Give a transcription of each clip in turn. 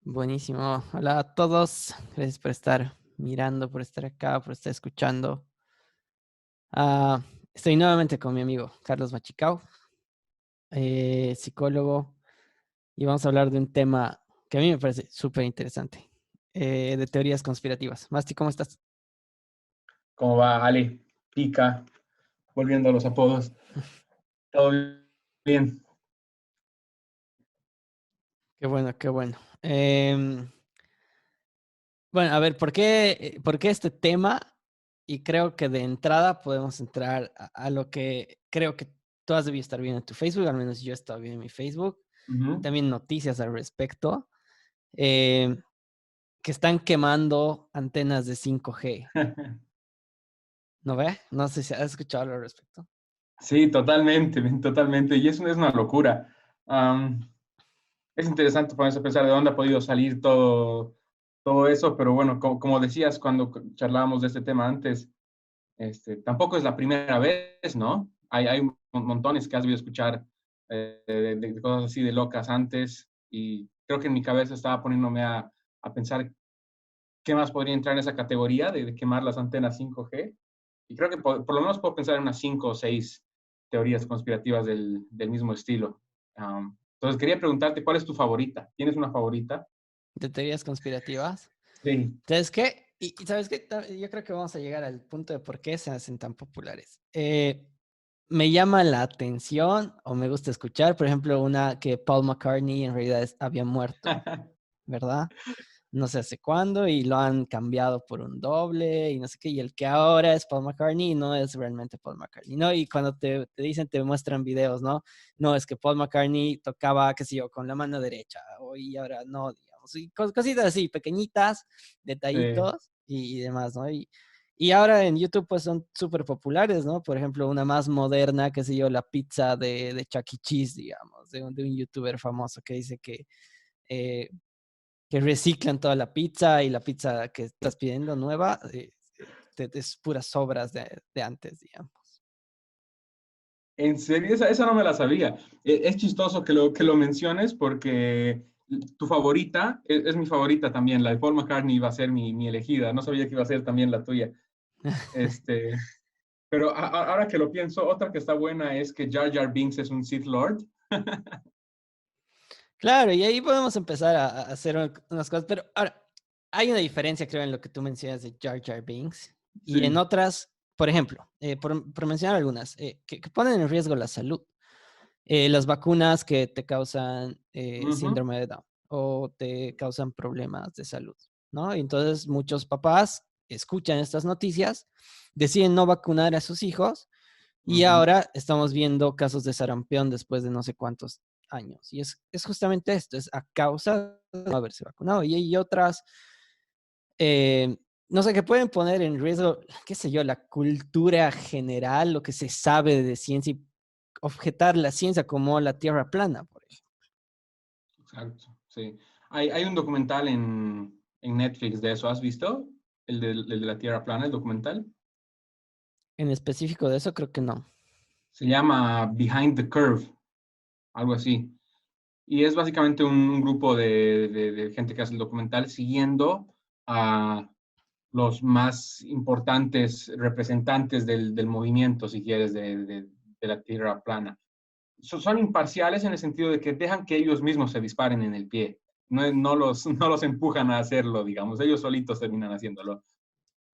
Buenísimo. Hola a todos. Gracias por estar mirando, por estar acá, por estar escuchando. Ah, Estoy nuevamente con mi amigo Carlos Machicao, psicólogo, y vamos a hablar de un tema que a mí me parece súper interesante, de teorías conspirativas. Masti, ¿cómo estás? ¿Cómo va, Ale? Pica, volviendo a los apodos. ¿Todo bien? Qué bueno, qué bueno. Bueno, a ver, ¿por qué este tema? Y creo que de entrada podemos entrar a lo que creo que tú has debido estar viendo en tu Facebook, al menos yo he estado viendo en mi Facebook, y Ujú. también noticias al respecto, em, que están quemando antenas de 5G. ¿No ve? No sé si has escuchado algo al respecto. Sí, totalmente, totalmente. Y eso es una locura. Am, es interesante ponerse a pensar de dónde ha podido salir todo eso, pero bueno, como decías cuando charlábamos de este tema antes, tampoco es la primera vez, ¿no? Hay montones que has debido escuchar de cosas así de locas antes, y creo que en mi cabeza estaba poniéndome a pensar qué más podría entrar en esa categoría de quemar las antenas 5G. Y creo que por lo menos puedo pensar en unas 5 o 6 teorías conspirativas del mismo estilo. Entonces, quería preguntarte, ¿cuál es tu favorita? ¿Tienes una favorita? De teorías conspirativas. Sí. ¿Sabes qué? Y ¿sabes qué? Yo creo que vamos a llegar al punto de por qué se hacen tan populares. Me llama la atención o me gusta escuchar, por ejemplo, una que Paul McCartney en realidad había muerto, ¿verdad? No sé hace cuándo y lo han cambiado por un doble y no sé qué, y el que ahora es Paul McCartney no es realmente Paul McCartney, ¿no? Y cuando te dicen, te muestran videos, ¿no? No, es que Paul McCartney tocaba, qué sé yo, con la mano derecha, y ahora no, digamos, y cositas así, pequeñitas, Sí. detallitos y demás, ¿no? Y ahora en YouTube pues son súper populares, ¿no? Por ejemplo, una más moderna, qué sé yo, la pizza de Chuck E. Cheese, digamos, de un youtuber famoso que dice eh, que reciclan toda la pizza y la pizza que estás pidiendo nueva es puras sobras de antes, digamos. En serio, esa no me la sabía. Es chistoso que lo menciones porque tu favorita es mi favorita también. La de Paul McCartney iba a ser mi elegida. No sabía que iba a ser también la tuya. Este, pero ahora que lo pienso, otra que está buena es que Jar Jar Binks es un Sith Lord. Claro, y ahí podemos empezar a hacer unas cosas, pero ahora, hay una diferencia, creo, en lo que tú mencionas de Jar Jar Binks y en Sí. otras, por ejemplo, por mencionar algunas, que ponen en riesgo la salud. Las vacunas que te causan Ujú. síndrome de Down o te causan problemas de salud, ¿no? Y entonces muchos papás escuchan estas noticias, deciden no vacunar a sus hijos y Ujú. ahora estamos viendo casos de sarampión después de no sé cuántos años. Y es justamente esto, es a causa de no haberse vacunado. Y hay otras, eh, no sé, que pueden poner en riesgo, qué sé yo, la cultura general, lo que se sabe de ciencia y objetar la ciencia como la tierra plana, por ejemplo. Exacto, sí. Hay un documental en Netflix de eso, ¿has visto? El de la Tierra plana, el documental. En específico de eso, creo que no. Se llama Behind the Curve, algo así. Y es básicamente un grupo de gente que hace el documental siguiendo a los más importantes representantes del movimiento, si quieres, de la Tierra plana. Son imparciales en el sentido de que dejan que ellos mismos se disparen en el pie. No los empujan a hacerlo, digamos. Ellos solitos terminan haciéndolo.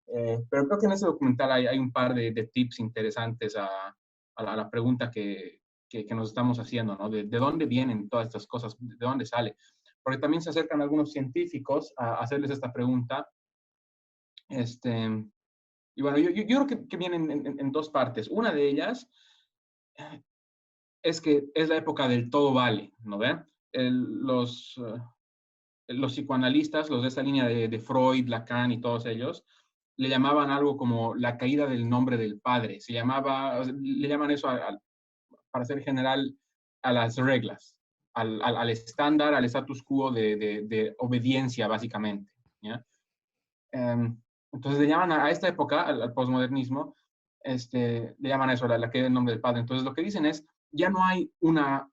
Pero creo que en ese documental hay un par de tips interesantes a la pregunta que nos estamos haciendo, ¿no? De dónde vienen todas estas cosas, de dónde sale. Porque también se acercan algunos científicos a hacerles esta pregunta. Este, y bueno, yo creo que vienen en dos partes. Una de ellas es que es la época del todo vale, ¿no ven? Los psicoanalistas, los de esta línea de Freud, Lacan y todos ellos, le llamaban algo como la caída del nombre del padre. Le llaman eso, para ser general, a las reglas, al estándar, al status quo de obediencia, básicamente. ¿Ya? Entonces le llaman a esta época, al posmodernismo, le llaman a eso la caída del nombre del padre. Entonces lo que dicen es, ya no hay una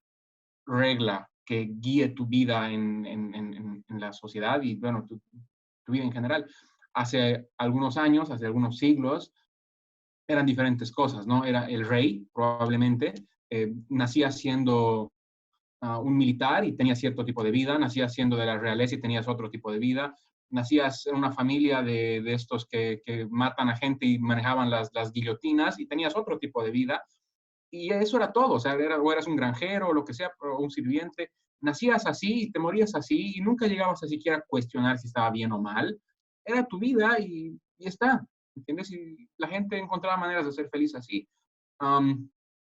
regla que guíe tu vida en la sociedad y, bueno, tu vida en general. Hace algunos años, hace algunos siglos, eran diferentes cosas, ¿no? Era el rey, probablemente, nacía siendo un militar y tenías cierto tipo de vida, nacías siendo de la realeza y tenías otro tipo de vida, nacías en una familia de estos que matan a gente y manejaban las guillotinas y tenías otro tipo de vida, y eso era todo, o sea, o eras un granjero o lo que sea, o un sirviente, nacías así y te morías así y nunca llegabas a siquiera cuestionar si estaba bien o mal, era tu vida y está, ¿entiendes? Y la gente encontraba maneras de ser feliz así. Um,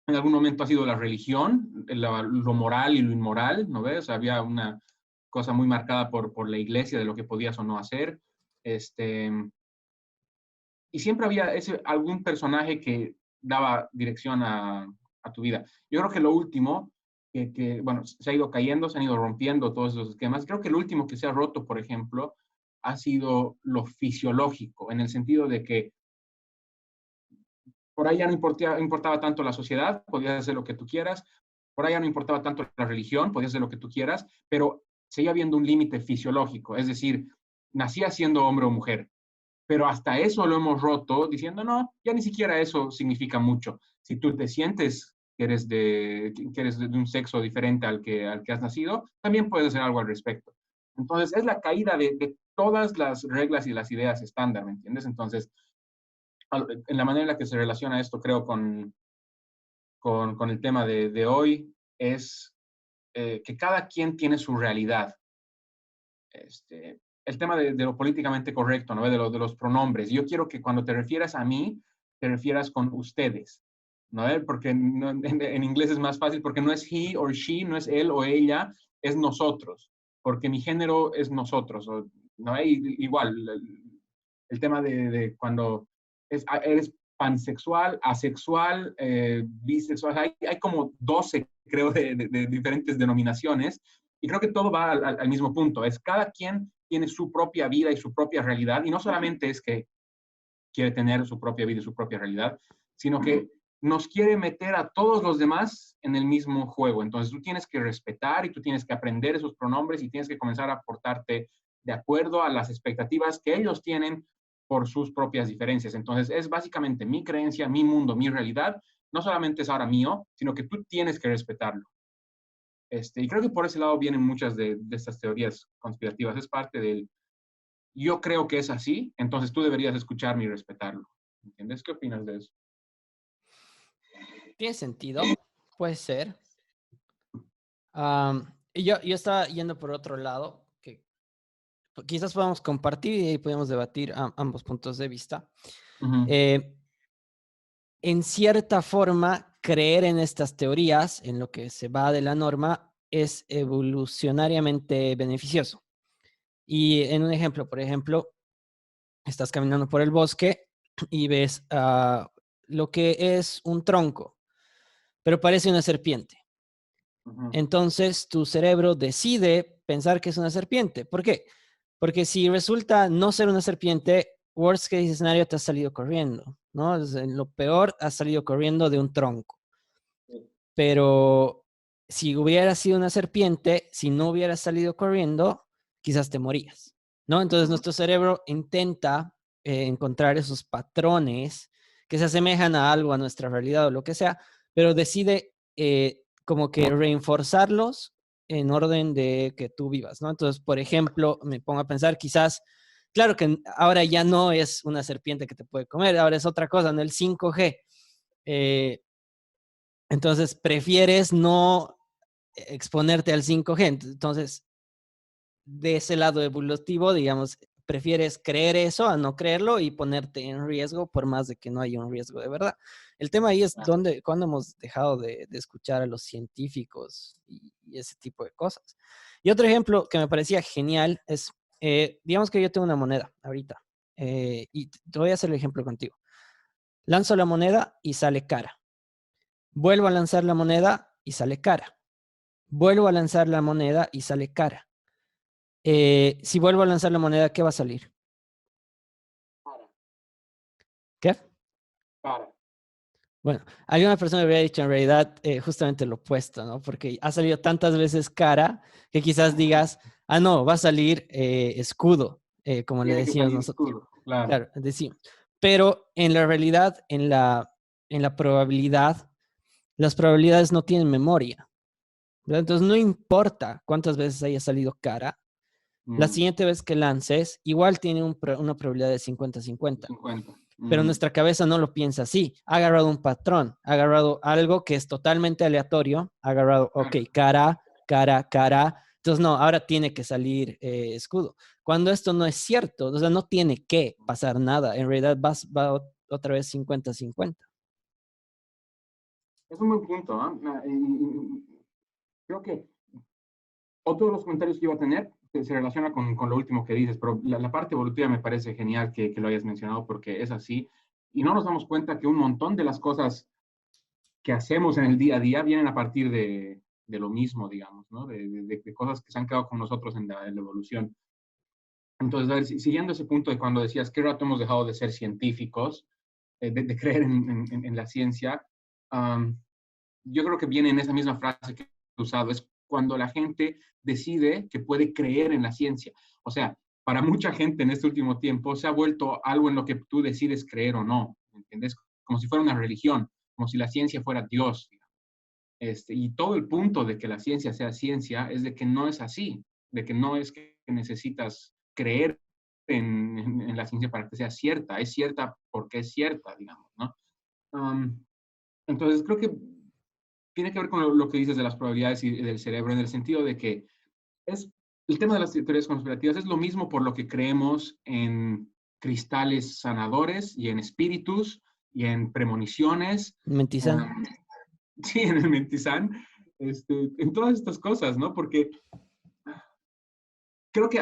en algún momento ha sido la religión, lo moral y lo inmoral, ¿no ves? Había una cosa muy marcada por la iglesia de lo que podías o no hacer. Este, y siempre había algún personaje que daba dirección a tu vida. Yo creo que lo último, bueno, se ha ido cayendo, se han ido rompiendo todos esos esquemas. Creo que lo último que se ha roto, por ejemplo, ha sido lo fisiológico, en el sentido de que por ahí ya no importaba tanto la sociedad, podías hacer lo que tú quieras, por ahí ya no importaba tanto la religión, podías hacer lo que tú quieras, pero seguía habiendo un límite fisiológico, es decir, nacías siendo hombre o mujer, pero hasta eso lo hemos roto diciendo, no, ya ni siquiera eso significa mucho. Si tú te sientes que eres de un sexo diferente al que has nacido, también puedes hacer algo al respecto. Entonces, es la caída de todas las reglas y las ideas estándar, ¿me entiendes? Entonces, en la manera en la que se relaciona esto, creo, con el tema de hoy, es que cada quien tiene su realidad. El tema de lo políticamente correcto, ¿no? De los pronombres. Yo quiero que cuando te refieras a mí, te refieras con ustedes, ¿no? Porque en inglés es más fácil, porque no es he or she, no es él o ella, es nosotros, porque mi género es nosotros, ¿no? Igual, el tema de cuando eres pansexual, asexual, bisexual, hay como 12, creo, de diferentes denominaciones, y creo que todo va al mismo punto, es cada quien tiene su propia vida y su propia realidad, y no solamente es que quiere tener su propia vida y su propia realidad, sino que nos quiere meter a todos los demás en el mismo juego. Entonces tú tienes que respetar y tú tienes que aprender esos pronombres y tienes que comenzar a portarte de acuerdo a las expectativas que ellos tienen por sus propias diferencias. Entonces es básicamente mi creencia, mi mundo, mi realidad. No solamente es ahora mío, sino que tú tienes que respetarlo. Y creo que por ese lado vienen muchas de estas teorías conspirativas. Es parte del, yo creo que es así, entonces tú deberías escucharme y respetarlo. ¿Entiendes? ¿Qué opinas de eso? Tiene sentido, puede ser. Y yo estaba yendo por otro lado, que quizás podamos compartir y ahí podemos debatir ambos puntos de vista. Ujú, En cierta forma, creer en estas teorías, en lo que se va de la norma, es evolucionariamente beneficioso. Y en un ejemplo, por ejemplo, estás caminando por el bosque y ves lo que es un tronco, pero parece una serpiente. ujú, Entonces tu cerebro decide pensar que es una serpiente. ¿Por qué? Porque si resulta no ser una serpiente, worst case escenario, te has salido corriendo, ¿no? En lo peor, has salido corriendo de un tronco. Pero si hubiera sido una serpiente, si no hubieras salido corriendo, quizás te morías, ¿no? Entonces ujú, nuestro cerebro intenta encontrar esos patrones que se asemejan a algo, a nuestra realidad o lo que sea, pero decide como que reforzarlos en orden de que tú vivas, ¿no? Entonces, por ejemplo, me pongo a pensar, quizás, claro que ahora ya no es una serpiente que te puede comer, ahora es otra cosa, ¿no? El 5G. Eh, entonces, prefieres no exponerte al 5G. Entonces, de ese lado evolutivo, digamos, prefieres creer eso a no creerlo y ponerte en riesgo por más de que no haya un riesgo de verdad. El tema ahí es cuando hemos dejado de escuchar a los científicos y ese tipo de cosas. Y otro ejemplo que me parecía genial es, digamos que yo tengo una moneda ahorita y te voy a hacer el ejemplo contigo. Lanzo la moneda y sale cara. Vuelvo a lanzar la moneda y sale cara. Vuelvo a lanzar la moneda y sale cara. Si vuelvo a lanzar la moneda, ¿qué va a salir? Para, ¿Qué? para. Bueno, alguna persona me había dicho en realidad justamente lo opuesto, ¿no? Porque ha salido tantas veces cara que quizás digas, ah, no, va a salir escudo, como le Tiene que decíamos salir nosotros. escudo, claro. Claro, decimos. Pero en la realidad, en la probabilidad, las probabilidades no tienen memoria, ¿verdad? Entonces no importa cuántas veces haya salido cara, la Mm, siguiente vez que lances, igual tiene una probabilidad de 50-50. 50. Pero Ujú. nuestra cabeza no lo piensa así. Ha agarrado un patrón, ha agarrado algo que es totalmente aleatorio, ha agarrado, ok, Claro. cara, cara, cara. Entonces, no, ahora tiene que salir escudo. Cuando esto no es cierto, o sea, no tiene que pasar nada. En realidad va otra vez 50-50. Es un buen punto, ¿ah? Creo que otro de los comentarios que iba a tener se relaciona con lo último que dices, pero la parte evolutiva me parece genial que lo hayas mencionado porque es así. Y no nos damos cuenta que un montón de las cosas que hacemos en el día a día vienen a partir de lo mismo, digamos, ¿no? De cosas que se han quedado con nosotros en la evolución. Entonces, a ver, siguiendo ese punto de cuando decías que rato hemos dejado de ser científicos, de creer en la ciencia, um, yo creo que viene en esa misma frase que he usado, es cuando la gente decide que puede creer en la ciencia. O sea, para mucha gente en este último tiempo se ha vuelto algo en lo que tú decides creer o no, ¿entiendes? Como si fuera una religión, como si la ciencia fuera Dios. Y todo el punto de que la ciencia sea ciencia es de que no es así, de que no es que necesitas creer en la ciencia para que sea cierta, es cierta porque es cierta, digamos, ¿no? Um, entonces, creo que tiene que ver con lo que dices de las probabilidades y del cerebro, en el sentido de que es el tema de las teorías conspirativas es lo mismo por lo que creemos en cristales sanadores y en espíritus y en premoniciones, Mentizán. um, sí, en el mentizán, en todas estas cosas, ¿no? Porque creo que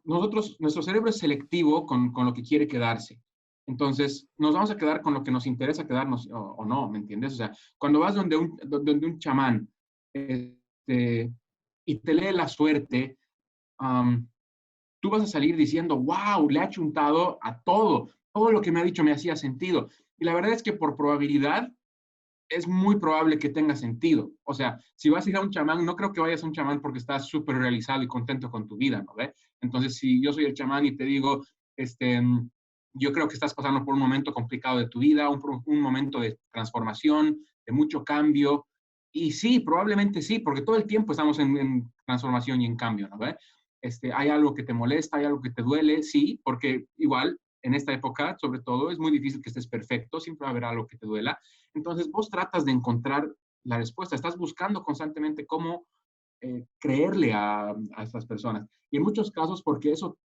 nuestro cerebro es selectivo con lo que quiere quedarse. Entonces, nos vamos a quedar con lo que nos interesa quedarnos o no, ¿me entiendes? O sea, cuando vas donde un chamán y te lee la suerte, um, tú vas a salir diciendo, wow, le ha chuntado a todo lo que me ha dicho me hacía sentido. Y la verdad es que por probabilidad es muy probable que tenga sentido. O sea, si vas a ir a un chamán, no creo que vayas a un chamán porque estás súper realizado y contento con tu vida, ¿no ve? Entonces, si yo soy el chamán y te digo, yo creo que estás pasando por un momento complicado de tu vida, un momento de transformación, de mucho cambio, y sí, probablemente sí, porque todo el tiempo estamos en transformación y en cambio, ¿no ve? Hay algo que te molesta, hay algo que te duele, sí, porque igual en esta época, sobre todo, es muy difícil que estés perfecto, siempre va a haber algo que te duela. Entonces vos tratas de encontrar la respuesta, estás buscando constantemente cómo creerle a estas personas. Y en muchos casos, porque eso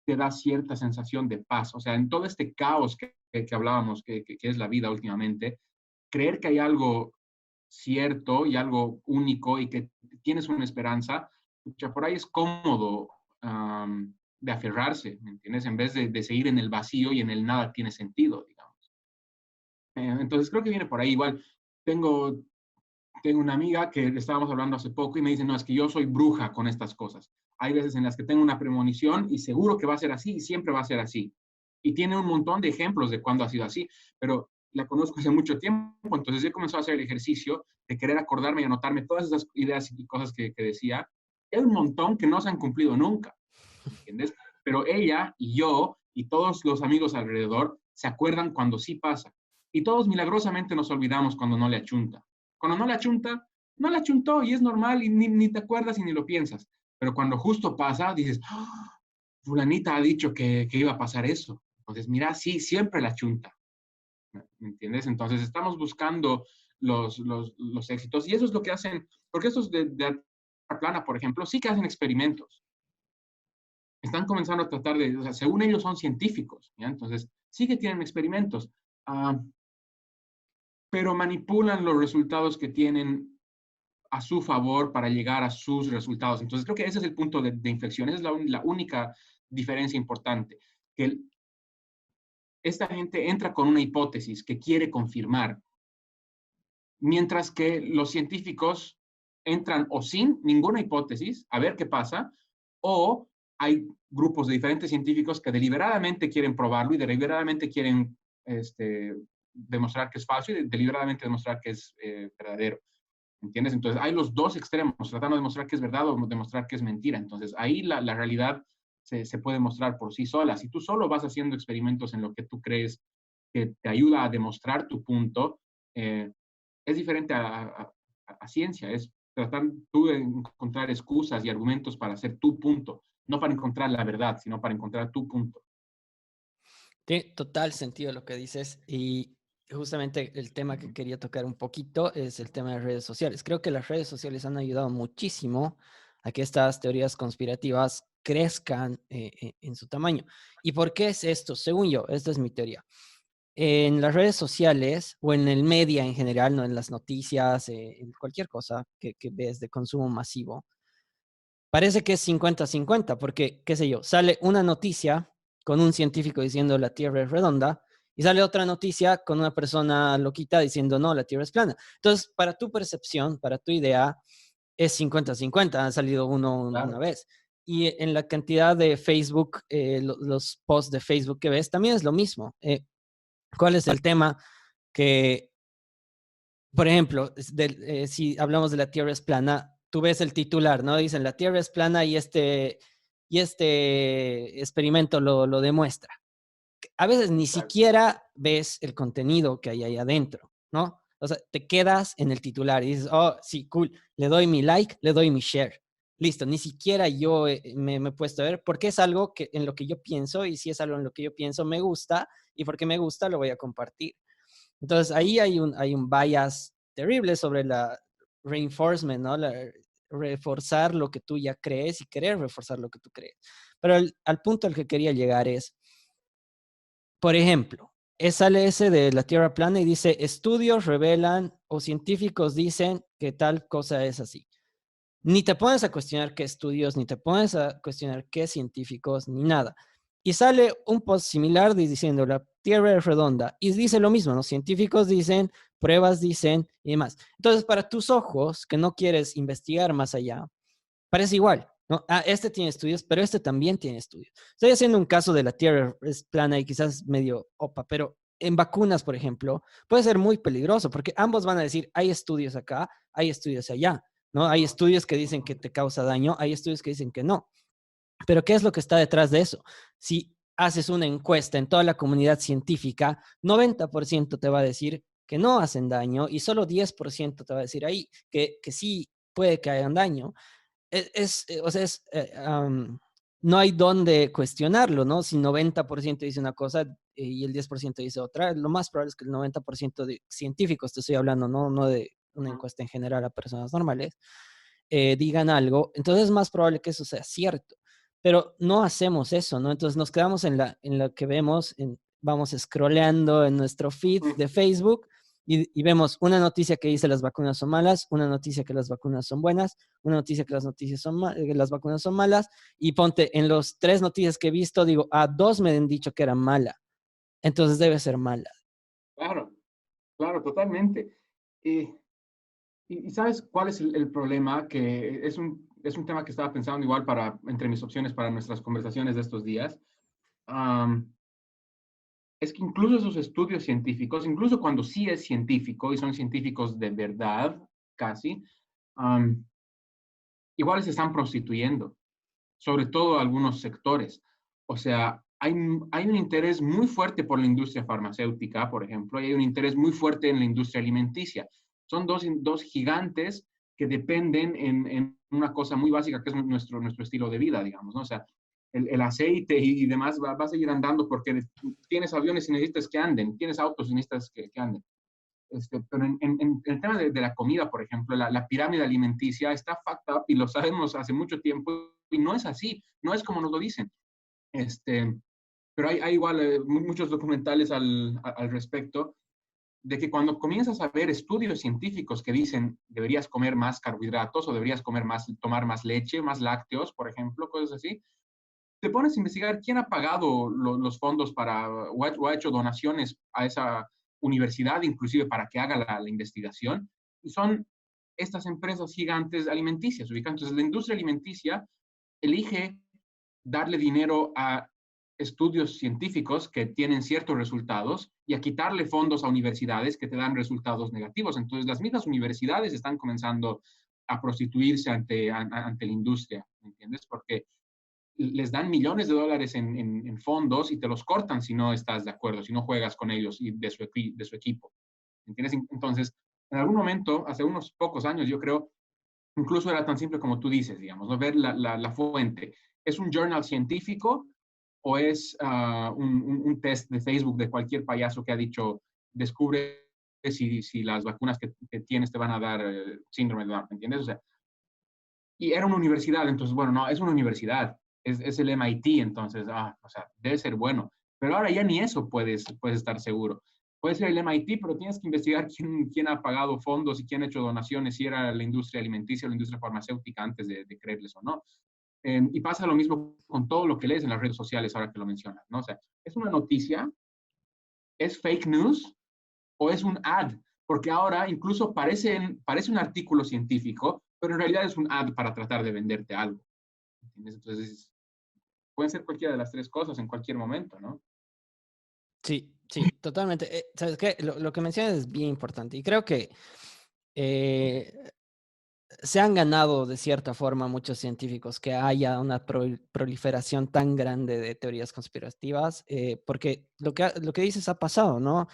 te da cierta sensación de paz. O sea, en todo este caos que hablábamos, que es la vida últimamente, creer que hay algo cierto y algo único y que tienes una esperanza, ya por ahí es cómodo de aferrarse, ¿me entiendes? En vez de seguir en el vacío y en el nada tiene sentido, digamos. Entonces creo que viene por ahí. Igual tengo, tengo una amiga que le estábamos hablando hace poco y me dice, no, es que yo soy bruja con estas cosas. Hay veces en las que tengo una premonición y seguro que va a ser así y siempre va a ser así. Y tiene un montón de ejemplos de cuando ha sido así, pero la conozco hace mucho tiempo, entonces he comenzado a hacer el ejercicio de querer acordarme y anotarme todas esas ideas y cosas que decía. Hay un montón que no se han cumplido nunca, ¿entiendes? Pero ella y yo y todos los amigos alrededor se acuerdan cuando sí pasa. Y todos milagrosamente nos olvidamos cuando no le achunta. Cuando no le achunta, no le achuntó y es normal y ni te acuerdas y ni lo piensas. Pero cuando justo pasa, dices, ¡oh! Fulanita ha dicho que iba a pasar eso. Entonces, mira, sí, siempre la achunta. ¿Me entiendes? Entonces, estamos buscando los éxitos y eso es lo que hacen, porque estos de plana, por ejemplo, sí que hacen experimentos, están comenzando a tratar de, o sea, según ellos son científicos, ¿ya? Entonces, sí que tienen experimentos, uh, pero manipulan los resultados que tienen a su favor para llegar a sus resultados. Entonces, creo que ese es el punto de inflexión, esa es la única diferencia importante, que esta gente entra con una hipótesis que quiere confirmar, mientras que los científicos entran o sin ninguna hipótesis, a ver qué pasa, o hay grupos de diferentes científicos que deliberadamente quieren probarlo y deliberadamente quieren demostrar que es falso y deliberadamente demostrar que es verdadero. ¿Entiendes? Entonces hay los dos extremos, tratando de demostrar que es verdad o demostrar que es mentira. Entonces ahí la realidad se puede mostrar por sí sola. Si tú solo vas haciendo experimentos en lo que tú crees que te ayuda a demostrar tu punto, es diferente a ciencia, es tratar tú de encontrar excusas y argumentos para hacer tu punto, no para encontrar la verdad, sino para encontrar tu punto. Tiene total sentido lo que dices y justamente el tema que quería tocar un poquito es el tema de redes sociales. Creo que las redes sociales han ayudado muchísimo a que estas teorías conspirativas crezcan en su tamaño. ¿Y por qué es esto? Según yo, esta es mi teoría. En las redes sociales o en el media en general, no en las noticias, en cualquier cosa que ves de consumo masivo, parece que es 50-50, porque, qué sé yo, sale una noticia con un científico diciendo la Tierra es redonda y sale otra noticia con una persona loquita diciendo no, la Tierra es plana. Entonces, para tu percepción, para tu idea, es 50-50, ha salido uno una Claro. vez. Y en la cantidad de Facebook, los posts de Facebook que ves, también es lo mismo. ¿Cuál es el tema? Que, por ejemplo, si hablamos de la Tierra es plana, tú ves el titular, ¿no? Dicen la Tierra es plana y este experimento lo demuestra. A veces ni Exacto. siquiera ves el contenido que hay ahí adentro, ¿no? O sea, te quedas en el titular y dices, oh, sí, cool, le doy mi like, le doy mi share. Listo, ni siquiera yo me he puesto a ver porque es algo que, en lo que yo pienso y si es algo en lo que yo pienso me gusta y porque me gusta lo voy a compartir. Entonces ahí hay un bias terrible sobre la reinforcement, ¿no? Reforzar lo que tú ya crees y querer reforzar lo que tú crees. Pero al punto al que quería llegar es, por ejemplo, sale ese de la Tierra plana y dice, estudios revelan o científicos dicen que tal cosa es así. Ni te pones a cuestionar qué estudios, ni te pones a cuestionar qué científicos, ni nada. Y sale un post similar diciendo la Tierra es redonda y dice lo mismo, los científicos dicen, pruebas dicen y demás. Entonces, para tus ojos, que no quieres investigar más allá, parece igual, ¿no? Ah, este tiene estudios, pero este también tiene estudios. Estoy haciendo un caso de la Tierra es plana y quizás medio opa, pero en vacunas, por ejemplo, puede ser muy peligroso porque ambos van a decir, hay estudios acá, hay estudios allá, ¿no? Hay estudios que dicen que te causa daño, hay estudios que dicen que no. Pero ¿qué es lo que está detrás de eso? Si haces una encuesta en toda la comunidad científica, 90% te va a decir que no hacen daño y solo 10% te va a decir ahí que sí puede que hagan daño. O sea, no hay dónde cuestionarlo, ¿no? Si 90% dice una cosa y el 10% dice otra, lo más probable es que el 90% de científicos, te estoy hablando, no de una Ujú. encuesta en general a personas normales, digan algo, entonces es más probable que eso sea cierto. Pero no hacemos eso, ¿no? Entonces nos quedamos en lo que vemos, vamos scrolleando en nuestro feed de Facebook y vemos una noticia que dice las vacunas son malas, una noticia que las vacunas son buenas, una noticia que las vacunas son malas, y ponte, en los 3 noticias que he visto, digo, a 2 me han dicho que era mala, entonces debe ser mala. Claro, claro, totalmente. Y, y ¿sabes cuál es el problema? Que es un tema que estaba pensando igual para, entre mis opciones para nuestras conversaciones de estos días. Am, es que incluso esos estudios científicos, incluso cuando sí es científico y son científicos de verdad, casi, am, igual se están prostituyendo, sobre todo algunos sectores. O sea, hay un interés muy fuerte por la industria farmacéutica, por ejemplo, y hay un interés muy fuerte en la industria alimenticia. Son dos gigantes que dependen en una cosa muy básica que es nuestro estilo de vida, digamos, ¿no? O sea, el aceite y demás va a seguir andando porque tienes aviones y necesitas que anden, tienes autos y necesitas que anden. Pero en el tema de la comida, por ejemplo, la pirámide alimenticia está fucked up y lo sabemos hace mucho tiempo y no es así, no es como nos lo dicen. Este, pero hay igual muchos documentales al respecto de que cuando comienzas a ver estudios científicos que dicen deberías comer más carbohidratos o deberías tomar más leche, más lácteos, por ejemplo, cosas así, te pones a investigar quién ha pagado los fondos para o ha hecho donaciones a esa universidad, inclusive para que haga la investigación, y son estas empresas gigantes alimenticias. Entonces, la industria alimenticia elige darle dinero a estudios científicos que tienen ciertos resultados y a quitarle fondos a universidades que te dan resultados negativos. Entonces, las mismas universidades están comenzando a prostituirse ante la industria, ¿me entiendes? Porque les dan millones de dólares en fondos y te los cortan si no estás de acuerdo, si no juegas con ellos y de su equipo. ¿Entiendes? Entonces, en algún momento, hace unos pocos años, yo creo, incluso era tan simple como tú dices, digamos, ¿no? Ver la fuente. ¿Es un journal científico o es un test de Facebook de cualquier payaso que ha dicho, descubre si las vacunas que tienes te van a dar síndrome de Down, ¿entiendes? O sea, y era una universidad, entonces, bueno, no, es una universidad, es el MIT, entonces, o sea, debe ser bueno. Pero ahora ya ni eso puedes estar seguro. Puede ser el MIT, pero tienes que investigar quién ha pagado fondos y quién ha hecho donaciones, si era la industria alimenticia o la industria farmacéutica antes de creerles o no. Y pasa lo mismo con todo lo que lees en las redes sociales ahora que lo mencionas, ¿no? O sea, ¿es una noticia? ¿Es fake news? ¿O es un ad? Porque ahora incluso parece un artículo científico, pero en realidad es un ad para tratar de venderte algo. ¿Entiendes? Entonces, pueden ser cualquiera de las tres cosas en cualquier momento, ¿no? Sí, sí, totalmente. ¿Sabes qué? Lo que mencionas es bien importante y creo que eh, se han ganado de cierta forma muchos científicos que haya una proliferación tan grande de teorías conspirativas, porque lo que dices ha pasado, ¿no?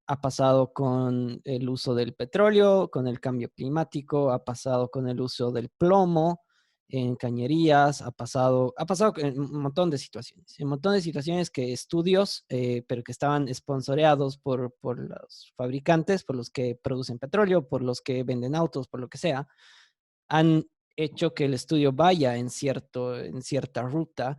Ha pasado con el uso del petróleo, con el cambio climático, ha pasado con el uso del plomo en cañerías, ha pasado en un montón de situaciones, un montón de situaciones que estudios, pero que estaban sponsoreados por los fabricantes, por los que producen petróleo, por los que venden autos, por lo que sea, han hecho que el estudio vaya en cierta ruta.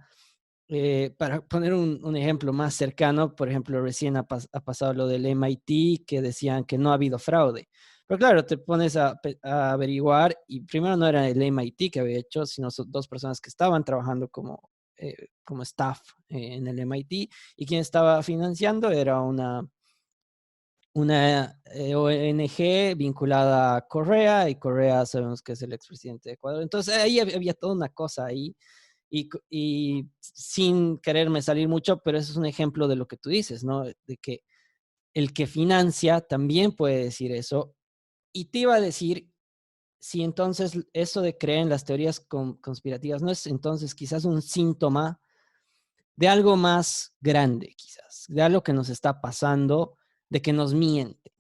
Para poner un ejemplo más cercano, por ejemplo, recién ha pasado lo del MIT, que decían que no ha habido fraude. Pero claro, te pones a averiguar y primero no era el MIT que había hecho, sino dos personas que estaban trabajando como staff en el MIT y quien estaba financiando era una ONG vinculada a Correa y Correa sabemos que es el expresidente de Ecuador. Entonces ahí había toda una cosa ahí y sin quererme salir mucho, pero eso es un ejemplo de lo que tú dices, ¿no? De que el que financia también puede decir eso. Y te iba a decir, si entonces eso de creer en las teorías conspirativas no es entonces quizás un síntoma de algo más grande, quizás, de algo que nos está pasando, de que nos mienten.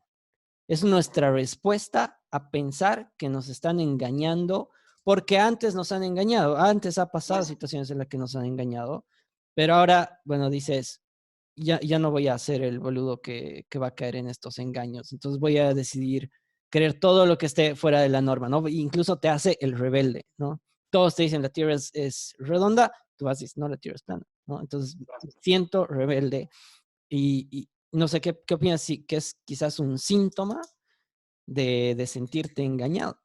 Es nuestra respuesta a pensar que nos están engañando porque antes nos han engañado. Antes ha pasado situaciones en las que nos han engañado, pero ahora, bueno, dices, ya no voy a ser el boludo que va a caer en estos engaños. Entonces voy a decidir creer todo lo que esté fuera de la norma, ¿no? Incluso te hace el rebelde, ¿no? Todos te dicen la Tierra es redonda, tú vas y dices, no, la Tierra es plana, ¿no? Entonces siento rebelde y no sé qué opinas, si que es quizás un síntoma de sentirte engañado.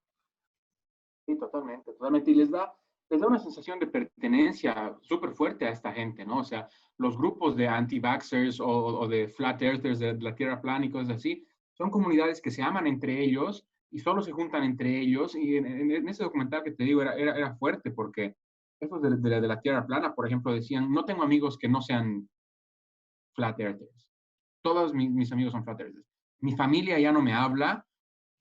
Sí, totalmente, totalmente. Y les da una sensación de pertenencia súper fuerte a esta gente, ¿no? O sea, los grupos de anti-vaxxers o de flat earthers de la Tierra plana y cosas así, son comunidades que se aman entre ellos y solo se juntan entre ellos. Y en ese documental que te digo era fuerte porque esos de la Tierra plana, por ejemplo, decían, no tengo amigos que no sean flat earthers. Todos mis amigos son flat earthers. Mi familia ya no me habla,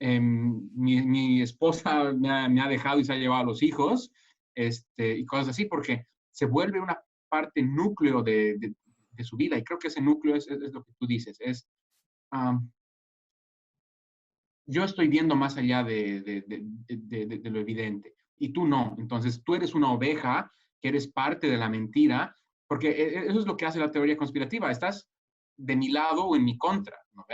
mi esposa me ha dejado y se ha llevado a los hijos, y cosas así, porque se vuelve una parte núcleo de su vida. Y creo que ese núcleo es lo que tú dices, um, yo estoy viendo más allá de lo evidente y tú no. Entonces tú eres una oveja que eres parte de la mentira, porque eso es lo que hace la teoría conspirativa. Estás de mi lado o en mi contra, ¿no?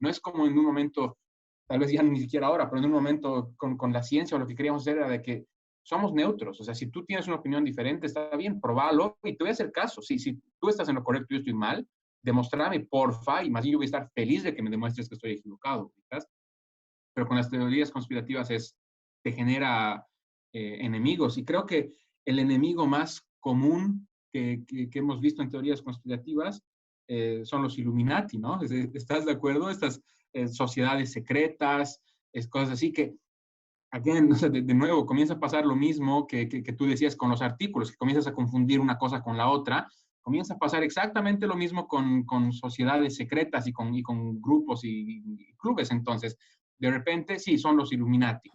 No es como en un momento, tal vez ya ni siquiera ahora, pero en un momento con la ciencia o lo que queríamos hacer era de que somos neutros. O sea, si tú tienes una opinión diferente, está bien, probalo y te voy a hacer caso. Si tú estás en lo correcto y yo estoy mal, demostrame, porfa, y más bien yo voy a estar feliz de que me demuestres que estoy equivocado. ¿Estás? Pero con las teorías conspirativas te genera enemigos. Y creo que el enemigo más común que hemos visto en teorías conspirativas son los Illuminati, ¿no? ¿Estás de acuerdo? Estas sociedades secretas, cosas así que again, o sea, de nuevo, comienza a pasar lo mismo que tú decías con los artículos, que comienzas a confundir una cosa con la otra. Comienza a pasar exactamente lo mismo con sociedades secretas y con grupos y clubes. Entonces, de repente, sí, son los Illuminati.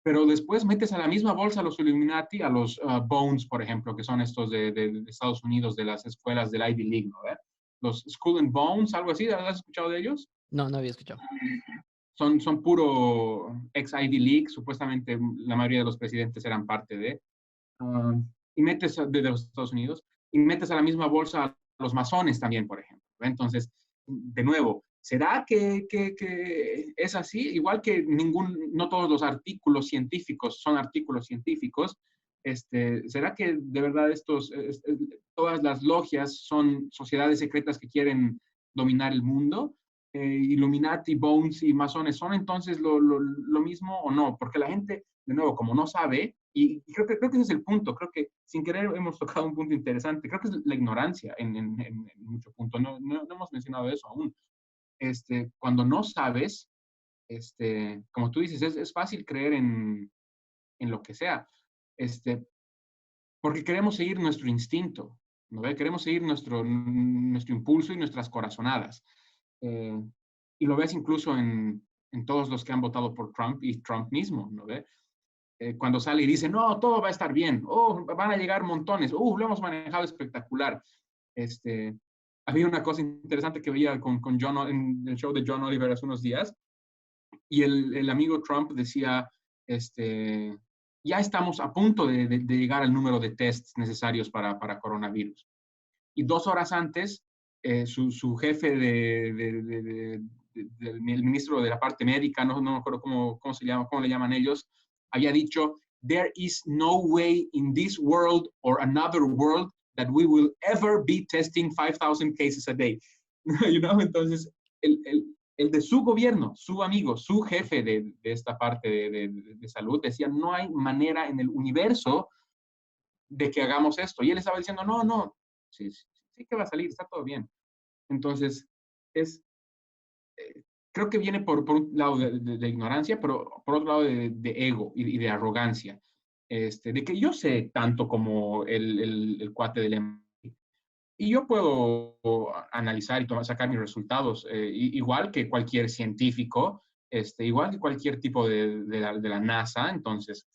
Pero después metes a la misma bolsa a los Illuminati, a los Bones, por ejemplo, que son estos de Estados Unidos, de las escuelas del Ivy League, ¿no? Los Skull and Bones, algo así, ¿has escuchado de ellos? No, no había escuchado. Son puro ex Ivy League, supuestamente la mayoría de los presidentes eran parte de, uh, y metes de los Estados Unidos, y metes a la misma bolsa a los masones también, por ejemplo. Entonces, de nuevo, ¿será que es así? Igual que no todos los artículos científicos son artículos científicos, ¿será que de verdad todas las logias son sociedades secretas que quieren dominar el mundo? Illuminati, Bones y masones, ¿son entonces lo mismo o no? Porque la gente, de nuevo, como no sabe, y creo que ese es el punto, creo que sin querer hemos tocado un punto interesante, creo que es la ignorancia en mucho punto, no hemos mencionado eso aún. Cuando no sabes, como tú dices, es fácil creer en lo que sea, porque queremos seguir nuestro instinto, ¿no ve? Queremos seguir nuestro impulso y nuestras corazonadas. Eh, y lo ves incluso en todos los que han votado por Trump y Trump mismo, ¿no ve? Cuando sale y dice, no, todo va a estar bien, oh, van a llegar montones, lo hemos manejado espectacular. Este, Había una cosa interesante que veía con John, en el show de John Oliver hace unos días, y el amigo Trump decía, ya estamos a punto de llegar al número de tests necesarios para coronavirus. Y 2 horas antes, su jefe del ministro de la parte médica, no me acuerdo cómo se llama, cómo le llaman ellos, había dicho, there is no way in this world or another world that we will ever be testing 5,000 cases a day. You know? Entonces, el de su gobierno, su amigo, su jefe de esta parte de salud, decía, no hay manera en el universo de que hagamos esto. Y él estaba diciendo, no, sí, sí que va a salir, está todo bien. Entonces, es, creo que viene por un lado de ignorancia, pero por otro lado de ego y de arrogancia. De que yo sé tanto como el cuate del MIT. Y yo puedo analizar y sacar mis resultados, igual que cualquier científico, igual que cualquier tipo de la NASA. Entonces,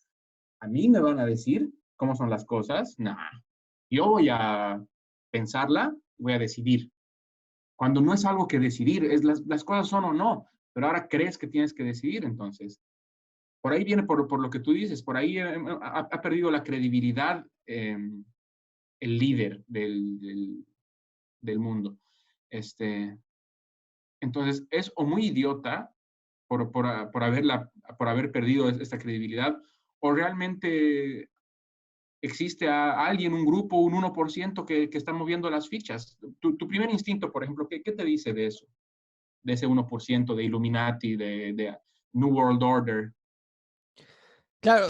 a mí me van a decir cómo son las cosas. Nah, yo voy a pensarla, voy a decidir. Cuando no es algo que decidir, es las cosas son o no, pero ahora crees que tienes que decidir. Entonces, por ahí viene por lo que tú dices, por ahí ha perdido la credibilidad el líder del mundo. Entonces, es o muy idiota por haber perdido esta credibilidad, o realmente existe a alguien, un grupo, un 1% que está moviendo las fichas. Tu primer instinto, por ejemplo, ¿qué te dice de eso? De ese 1% de Illuminati, de New World Order. Claro,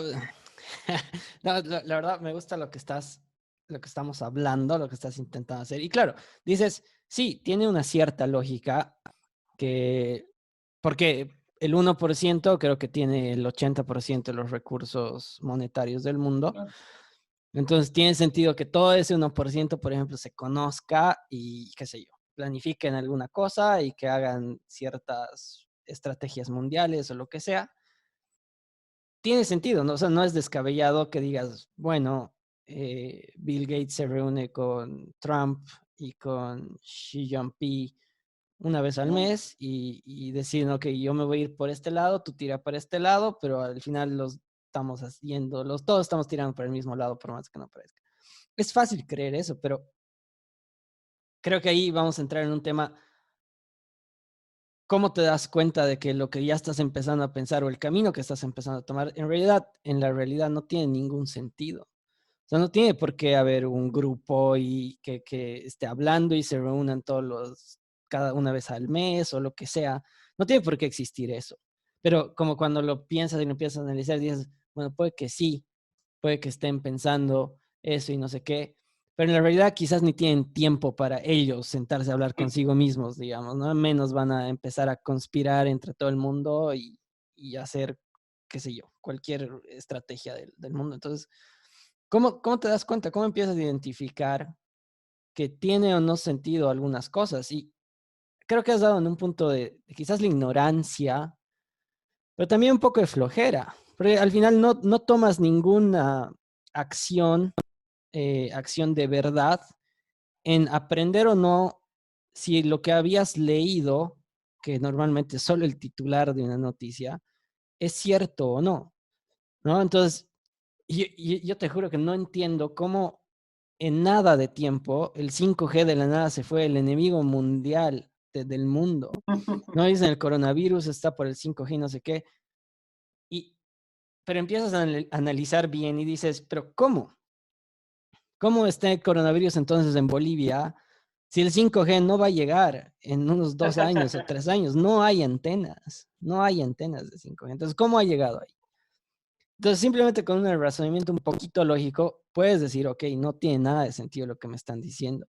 no, la verdad me gusta lo que estamos hablando, lo que estás intentando hacer. Y claro, dices, sí, tiene una cierta lógica porque el 1% creo que tiene el 80% de los recursos monetarios del mundo. Claro. Entonces tiene sentido que todo ese 1%, por ejemplo, se conozca y, qué sé yo, planifiquen alguna cosa y que hagan ciertas estrategias mundiales o lo que sea. Tiene sentido, ¿no? O sea, no es descabellado que digas, bueno, Bill Gates se reúne con Trump y con Xi Jinping una vez al No, mes y deciden, ok, yo me voy a ir por este lado, tú tira para este lado, pero al final todos estamos tirando por el mismo lado, por más que no parezca. Es fácil creer eso, pero creo que ahí vamos a entrar en un tema. ¿Cómo te das cuenta de que lo que ya estás empezando a pensar o el camino que estás empezando a tomar, en la realidad no tiene ningún sentido? O sea, no tiene por qué haber un grupo y que esté hablando y se reúnan cada una vez al mes o lo que sea. No tiene por qué existir eso. Pero como cuando lo piensas y lo empiezas a analizar, dices, bueno, puede que sí, puede que estén pensando eso y no sé qué, pero en la realidad quizás ni tienen tiempo para ellos sentarse a hablar consigo mismos, digamos, ¿no? Menos van a empezar a conspirar entre todo el mundo y hacer qué sé yo, cualquier estrategia del mundo. Entonces, ¿cómo te das cuenta? ¿Cómo empiezas a identificar que tiene o no sentido algunas cosas? Y creo que has dado en un punto de quizás la ignorancia, pero también un poco de flojera, porque al final no tomas ninguna acción, acción de verdad en aprender o no si lo que habías leído, que normalmente es solo el titular de una noticia, es cierto o no, ¿no? Entonces, yo te juro que no entiendo cómo en nada de tiempo el 5G de la nada se fue el enemigo mundial del mundo. No dicen el coronavirus está por el 5G, no sé qué. Y, pero empiezas a analizar bien y dices, pero ¿cómo? ¿Cómo está el coronavirus entonces en Bolivia si el 5G no va a llegar en unos 2 años o 3 años? No hay antenas de 5G. Entonces, ¿cómo ha llegado ahí? Entonces, simplemente con un razonamiento un poquito lógico, puedes decir, ok, no tiene nada de sentido lo que me están diciendo.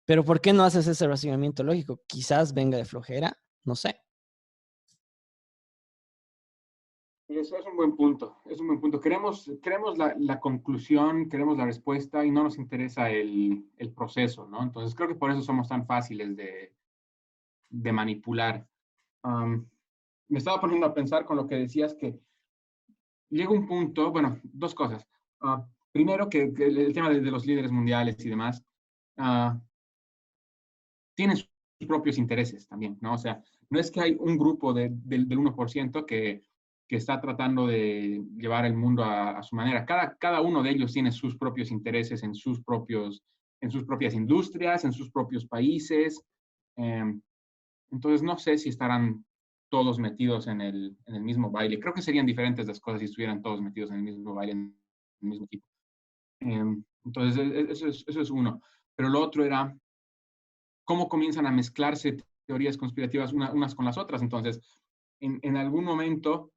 Pero ¿por qué no haces ese razonamiento lógico? Quizás venga de flojera, no sé. Y eso es un buen punto, es un buen punto. Queremos la conclusión, queremos la respuesta y no nos interesa el proceso, ¿no? Entonces creo que por eso somos tan fáciles de manipular. Um, Me estaba poniendo a pensar con lo que decías que llega un punto, bueno, dos cosas. Primero, que el tema de los líderes mundiales y demás uh, tienen sus propios intereses también, ¿no? O sea, no es que hay un grupo del 1% que está tratando de llevar el mundo a su manera. Cada uno de ellos tiene sus propios intereses en sus propias industrias, en sus propios países. Entonces, no sé si estarán todos metidos en el mismo baile. Creo que serían diferentes las cosas si estuvieran todos metidos en el mismo baile, en el mismo equipo. Entonces, eso es uno. Pero lo otro era cómo comienzan a mezclarse teorías conspirativas unas con las otras. Entonces, en algún momento,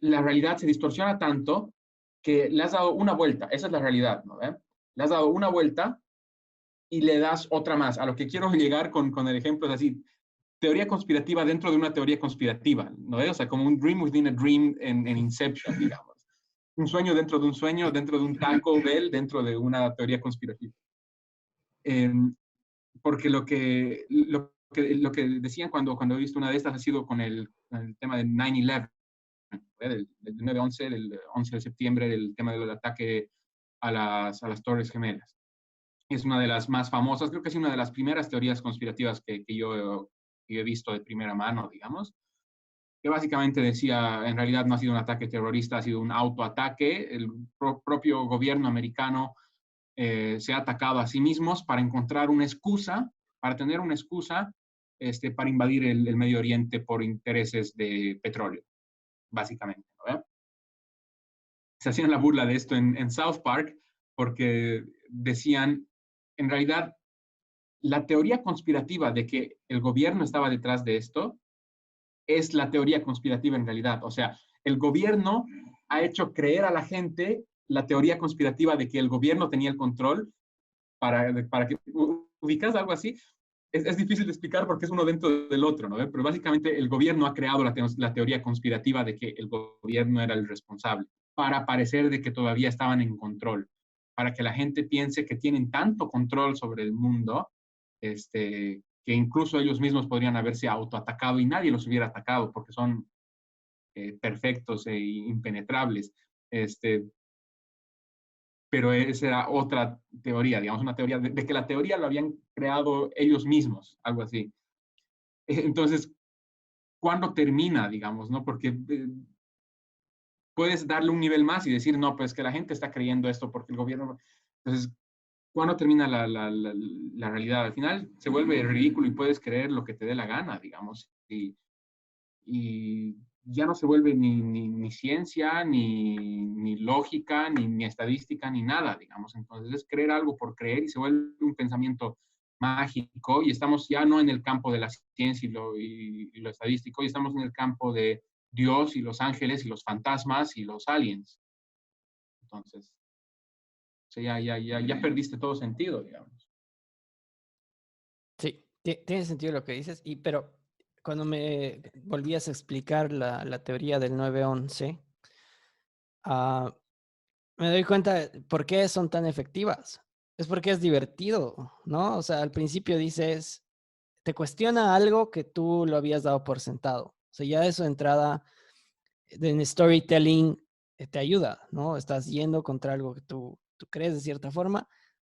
la realidad se distorsiona tanto que le has dado una vuelta. Esa es la realidad, ¿no? Le has dado una vuelta y le das otra más. A lo que quiero llegar con el ejemplo es así, teoría conspirativa dentro de una teoría conspirativa, ¿no? O sea, como un dream within a dream en Inception, digamos. Un sueño, dentro de un Taco Bell, dentro de una teoría conspirativa. Eh, Porque lo que decían cuando he visto una de estas ha sido con el tema del 9/11, del 9/11, del 11 de septiembre, del tema del ataque a las Torres Gemelas. Es una de las más famosas, creo que es una de las primeras teorías conspirativas que yo he visto de primera mano, digamos, que básicamente decía, en realidad no ha sido un ataque terrorista, ha sido un autoataque. El propio gobierno americano se ha atacado a sí mismos para encontrar una excusa, para tener una excusa para invadir el Medio Oriente por intereses de petróleo, básicamente, ¿no? Se hacían la burla de esto en South Park porque decían, en realidad, la teoría conspirativa de que el gobierno estaba detrás de esto es la teoría conspirativa en realidad. O sea, el gobierno ha hecho creer a la gente la teoría conspirativa de que el gobierno tenía el control para que ubicas algo así. Es difícil de explicar porque es uno dentro del otro, ¿no? Pero básicamente el gobierno ha creado la teoría conspirativa de que el gobierno era el responsable, para parecer de que todavía estaban en control, para que la gente piense que tienen tanto control sobre el mundo, que incluso ellos mismos podrían haberse autoatacado y nadie los hubiera atacado porque son perfectos e impenetrables. Pero esa era otra teoría, digamos, una teoría de que la teoría lo habían creado ellos mismos, algo así. Entonces, ¿cuándo termina, digamos, no? Porque puedes darle un nivel más y decir, no, pues que la gente está creyendo esto porque el gobierno... Entonces, ¿cuándo termina la realidad? Al final se vuelve ridículo y puedes creer lo que te dé la gana, digamos. Y ya no se vuelve ni ciencia, ni lógica, ni estadística, ni nada, digamos. Entonces es creer algo por creer y se vuelve un pensamiento mágico y estamos ya no en el campo de la ciencia y lo estadístico, y estamos en el campo de Dios y los ángeles y los fantasmas y los aliens. Entonces, o sea, ya perdiste todo sentido, digamos. Sí, tiene sentido lo que dices, pero cuando me volvías a explicar la teoría del 9-11, ah, me doy cuenta de por qué son tan efectivas. Es porque es divertido, ¿no? O sea, al principio dices, te cuestiona algo que tú lo habías dado por sentado. O sea, ya eso de entrada en storytelling te ayuda, ¿no? Estás yendo contra algo que tú crees de cierta forma,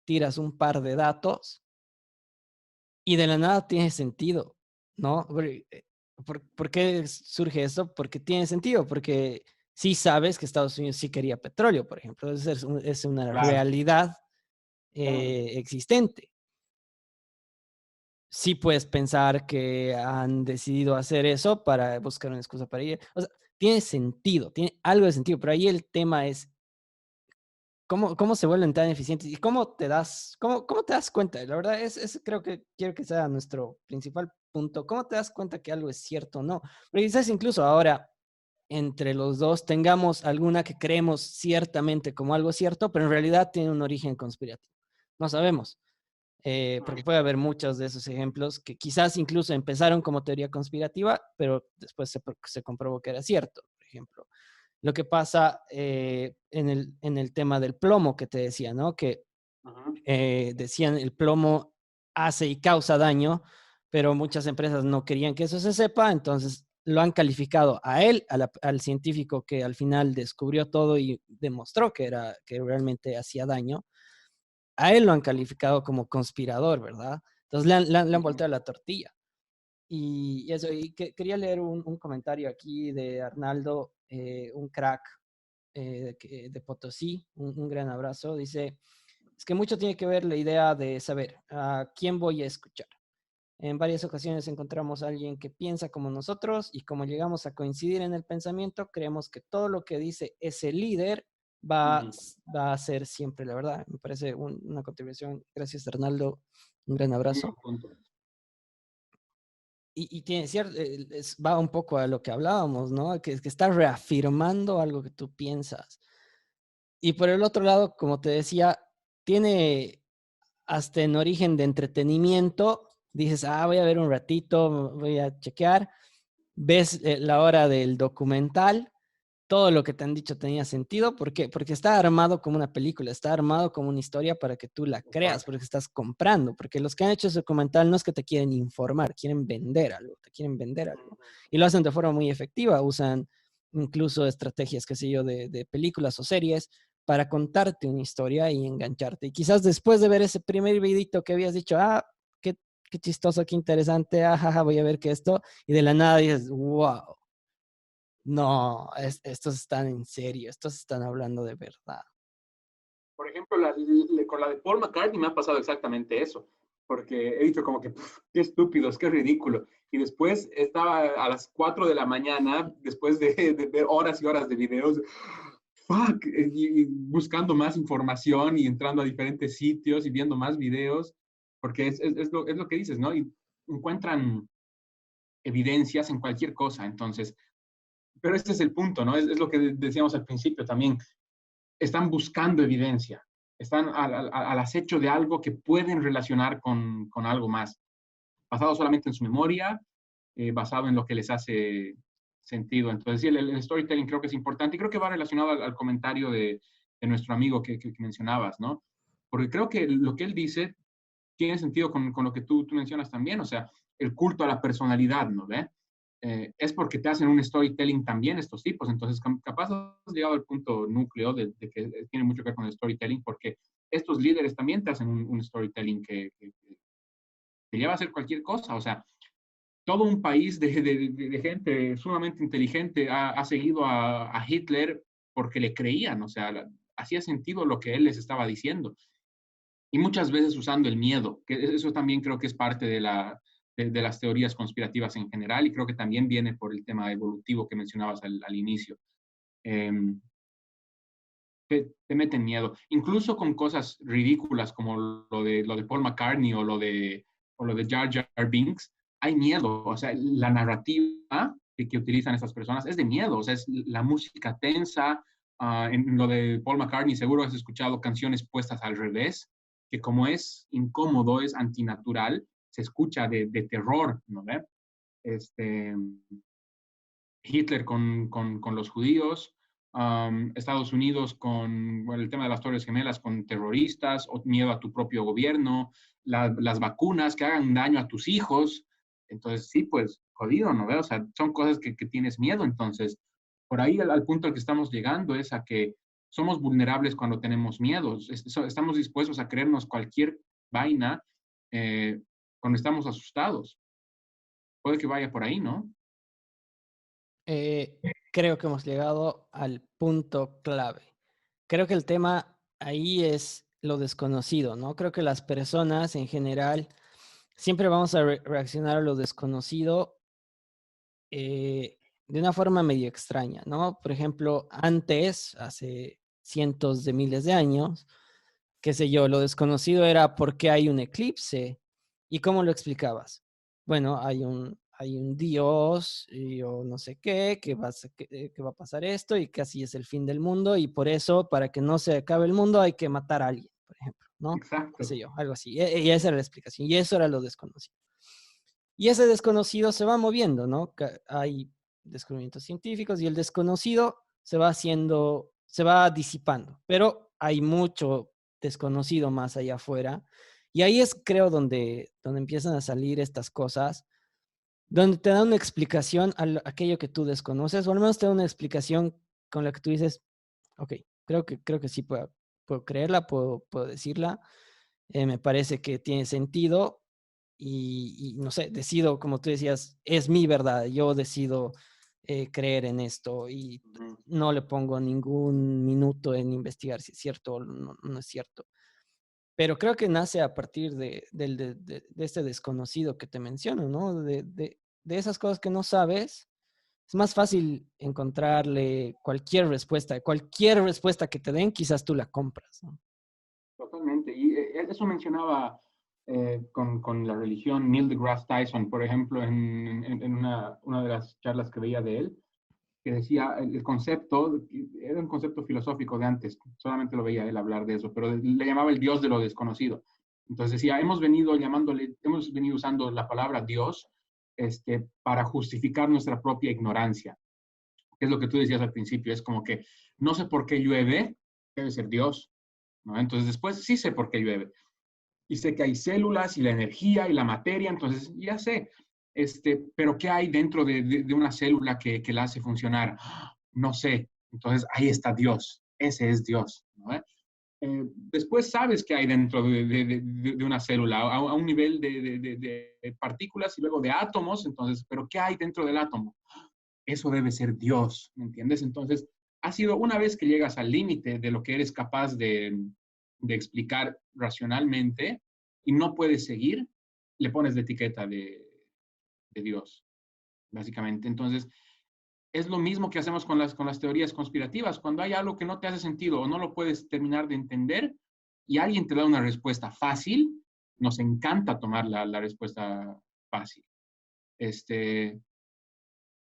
tiras un par de datos y de la nada tiene sentido, ¿no? ¿Por qué surge eso? Porque tiene sentido, porque sí sabes que Estados Unidos sí quería petróleo, por ejemplo. Es una Claro, realidad claro. existente. Sí puedes pensar que han decidido hacer eso para buscar una excusa para ir. O sea, tiene sentido, tiene algo de sentido, pero ahí el tema es cómo se vuelven tan eficientes y cómo te das cuenta. La verdad es creo que quiero que sea nuestro principal punto. ¿Cómo te das cuenta que algo es cierto o no? Porque quizás incluso ahora entre los dos tengamos alguna que creemos ciertamente como algo cierto, pero en realidad tiene un origen conspirativo. No sabemos. Porque puede haber muchos de esos ejemplos que quizás incluso empezaron como teoría conspirativa, pero después se comprobó que era cierto. Por ejemplo, lo que pasa en el tema del plomo que te decía, ¿no? Que Ujú. decían el plomo hace y causa daño, pero muchas empresas no querían que eso se sepa, entonces lo han calificado a él, al científico que al final descubrió todo y demostró que realmente hacía daño, a él lo han calificado como conspirador, ¿verdad? Entonces le han Ujú. volteado la tortilla. Y eso, y quería leer un comentario aquí de Arnaldo, un crack de Potosí, un gran abrazo. Dice, es que mucho tiene que ver la idea de saber a quién voy a escuchar. En varias ocasiones encontramos a alguien que piensa como nosotros y como llegamos a coincidir en el pensamiento, creemos que todo lo que dice ese líder va, Ujú. va a ser siempre la verdad. Me parece una contribución. Gracias, Arnaldo. Un gran Muy buen abrazo. punto. Y tiene cierto, va un poco a lo que hablábamos, ¿no? Que está reafirmando algo que tú piensas. Y por el otro lado, como te decía, tiene hasta en origen de entretenimiento. Dices, voy a ver un ratito, voy a chequear. Ves la hora del documental, todo lo que te han dicho tenía sentido. ¿Por qué? Porque está armado como una película, está armado como una historia para que tú la creas, Exacto. porque estás comprando, porque los que han hecho ese documental no es que te quieren informar, quieren vender algo, te quieren vender algo. Y lo hacen de forma muy efectiva, usan incluso estrategias, qué sé yo, de películas o series para contarte una historia y engancharte. Y quizás después de ver ese primer videito que habías dicho, qué, qué chistoso, qué interesante, jaja, voy a ver que esto, y de la nada dices, wow, no, estos están en serio, estos están hablando de verdad. Por ejemplo, con la de Paul McCartney me ha pasado exactamente eso, porque he dicho como que, qué estúpidos, qué ridículo. Y después estaba a las 4 de la mañana, después de ver horas y horas de videos, fuck, y buscando más información y entrando a diferentes sitios y viendo más videos, porque es lo que dices, ¿no? Y encuentran evidencias en cualquier cosa, entonces, pero este es el punto, ¿no? Es lo que decíamos al principio también, están buscando evidencia, están al acecho de algo que pueden relacionar con algo más, basado solamente en su memoria, basado en lo que les hace sentido. Entonces, sí, el storytelling creo que es importante y creo que va relacionado al comentario de nuestro amigo que mencionabas, ¿no? Porque creo que lo que él dice tiene sentido con lo que tú mencionas también, o sea, el culto a la personalidad, ¿no ve? Es porque te hacen un storytelling también estos tipos, entonces capaz has llegado al punto núcleo de que tiene mucho que ver con el storytelling, porque estos líderes también te hacen un storytelling que te lleva a hacer cualquier cosa, o sea, todo un país de gente sumamente inteligente ha seguido a Hitler porque le creían, o sea, hacía sentido lo que él les estaba diciendo y muchas veces usando el miedo, que eso también creo que es parte de las teorías conspirativas en general y creo que también viene por el tema evolutivo que mencionabas al inicio. Eh, te meten miedo, incluso con cosas ridículas como lo de Paul McCartney o lo de Jar Jar Binks, hay miedo, o sea, la narrativa que utilizan estas personas es de miedo, o sea, es la música tensa. En lo de Paul McCartney seguro has escuchado canciones puestas al revés, que como es incómodo, es antinatural, se escucha de terror, ¿no? Hitler con los judíos, Estados Unidos con bueno, el tema de las Torres Gemelas, con terroristas, o miedo a tu propio gobierno, las vacunas que hagan daño a tus hijos. Entonces, sí, pues, jodido, ¿no? O sea, son cosas que tienes miedo. Entonces, por ahí al punto al que estamos llegando es a que somos vulnerables cuando tenemos miedos. Estamos dispuestos a creernos cualquier vaina cuando estamos asustados. Puede que vaya por ahí, ¿no? Creo que hemos llegado al punto clave. Creo que el tema ahí es lo desconocido, ¿no? Creo que las personas en general siempre vamos a reaccionar a lo desconocido de una forma medio extraña, ¿no? Por ejemplo, antes, hace cientos de miles de años, qué sé yo, lo desconocido era por qué hay un eclipse y cómo lo explicabas. Bueno, hay un Dios o no sé qué, que va a pasar esto y que así es el fin del mundo y por eso, para que no se acabe el mundo, hay que matar a alguien, por ejemplo, ¿no? Qué Exacto. sé yo, algo así. Y esa era la explicación y eso era lo desconocido. Y ese desconocido se va moviendo, ¿no? Hay descubrimientos científicos y el desconocido se va haciendo, se va disipando, pero hay mucho desconocido más allá afuera. Y ahí es, creo, donde empiezan a salir estas cosas, donde te dan una explicación a aquello que tú desconoces, o al menos te da una explicación con la que tú dices, ok, creo que sí puedo creerla, puedo decirla, me parece que tiene sentido y no sé, decido, como tú decías, es mi verdad, yo decido creer en esto y Ujú. no le pongo ningún minuto en investigar si es cierto o no es cierto. Pero creo que nace a partir de este desconocido que te menciono, ¿no? De esas cosas que no sabes, es más fácil encontrarle cualquier respuesta que te den, quizás tú la compras, ¿no? Totalmente. Y eso mencionaba con la religión Neil deGrasse Tyson, por ejemplo, en una de las charlas que veía de él, que decía el concepto, era un concepto filosófico de antes, solamente lo veía él hablar de eso, pero le llamaba el Dios de lo desconocido. Entonces decía, hemos venido usando la palabra Dios para justificar nuestra propia ignorancia. Es lo que tú decías al principio, es como que no sé por qué llueve, debe ser Dios, ¿no? Entonces después sí sé por qué llueve. Y sé que hay células y la energía y la materia, entonces ya sé. Pero ¿qué hay dentro de una célula que la hace funcionar? No sé. Entonces ahí está Dios. Ese es Dios, ¿no? Después sabes qué hay dentro de una célula a un nivel de partículas y luego de átomos, entonces, pero ¿qué hay dentro del átomo? Eso debe ser Dios, ¿me entiendes? Entonces, ha sido una vez que llegas al límite de lo que eres capaz de explicar racionalmente y no puedes seguir, le pones la etiqueta de Dios, básicamente. Entonces, es lo mismo que hacemos con las teorías conspirativas. Cuando hay algo que no te hace sentido o no lo puedes terminar de entender y alguien te da una respuesta fácil, nos encanta tomar la respuesta fácil.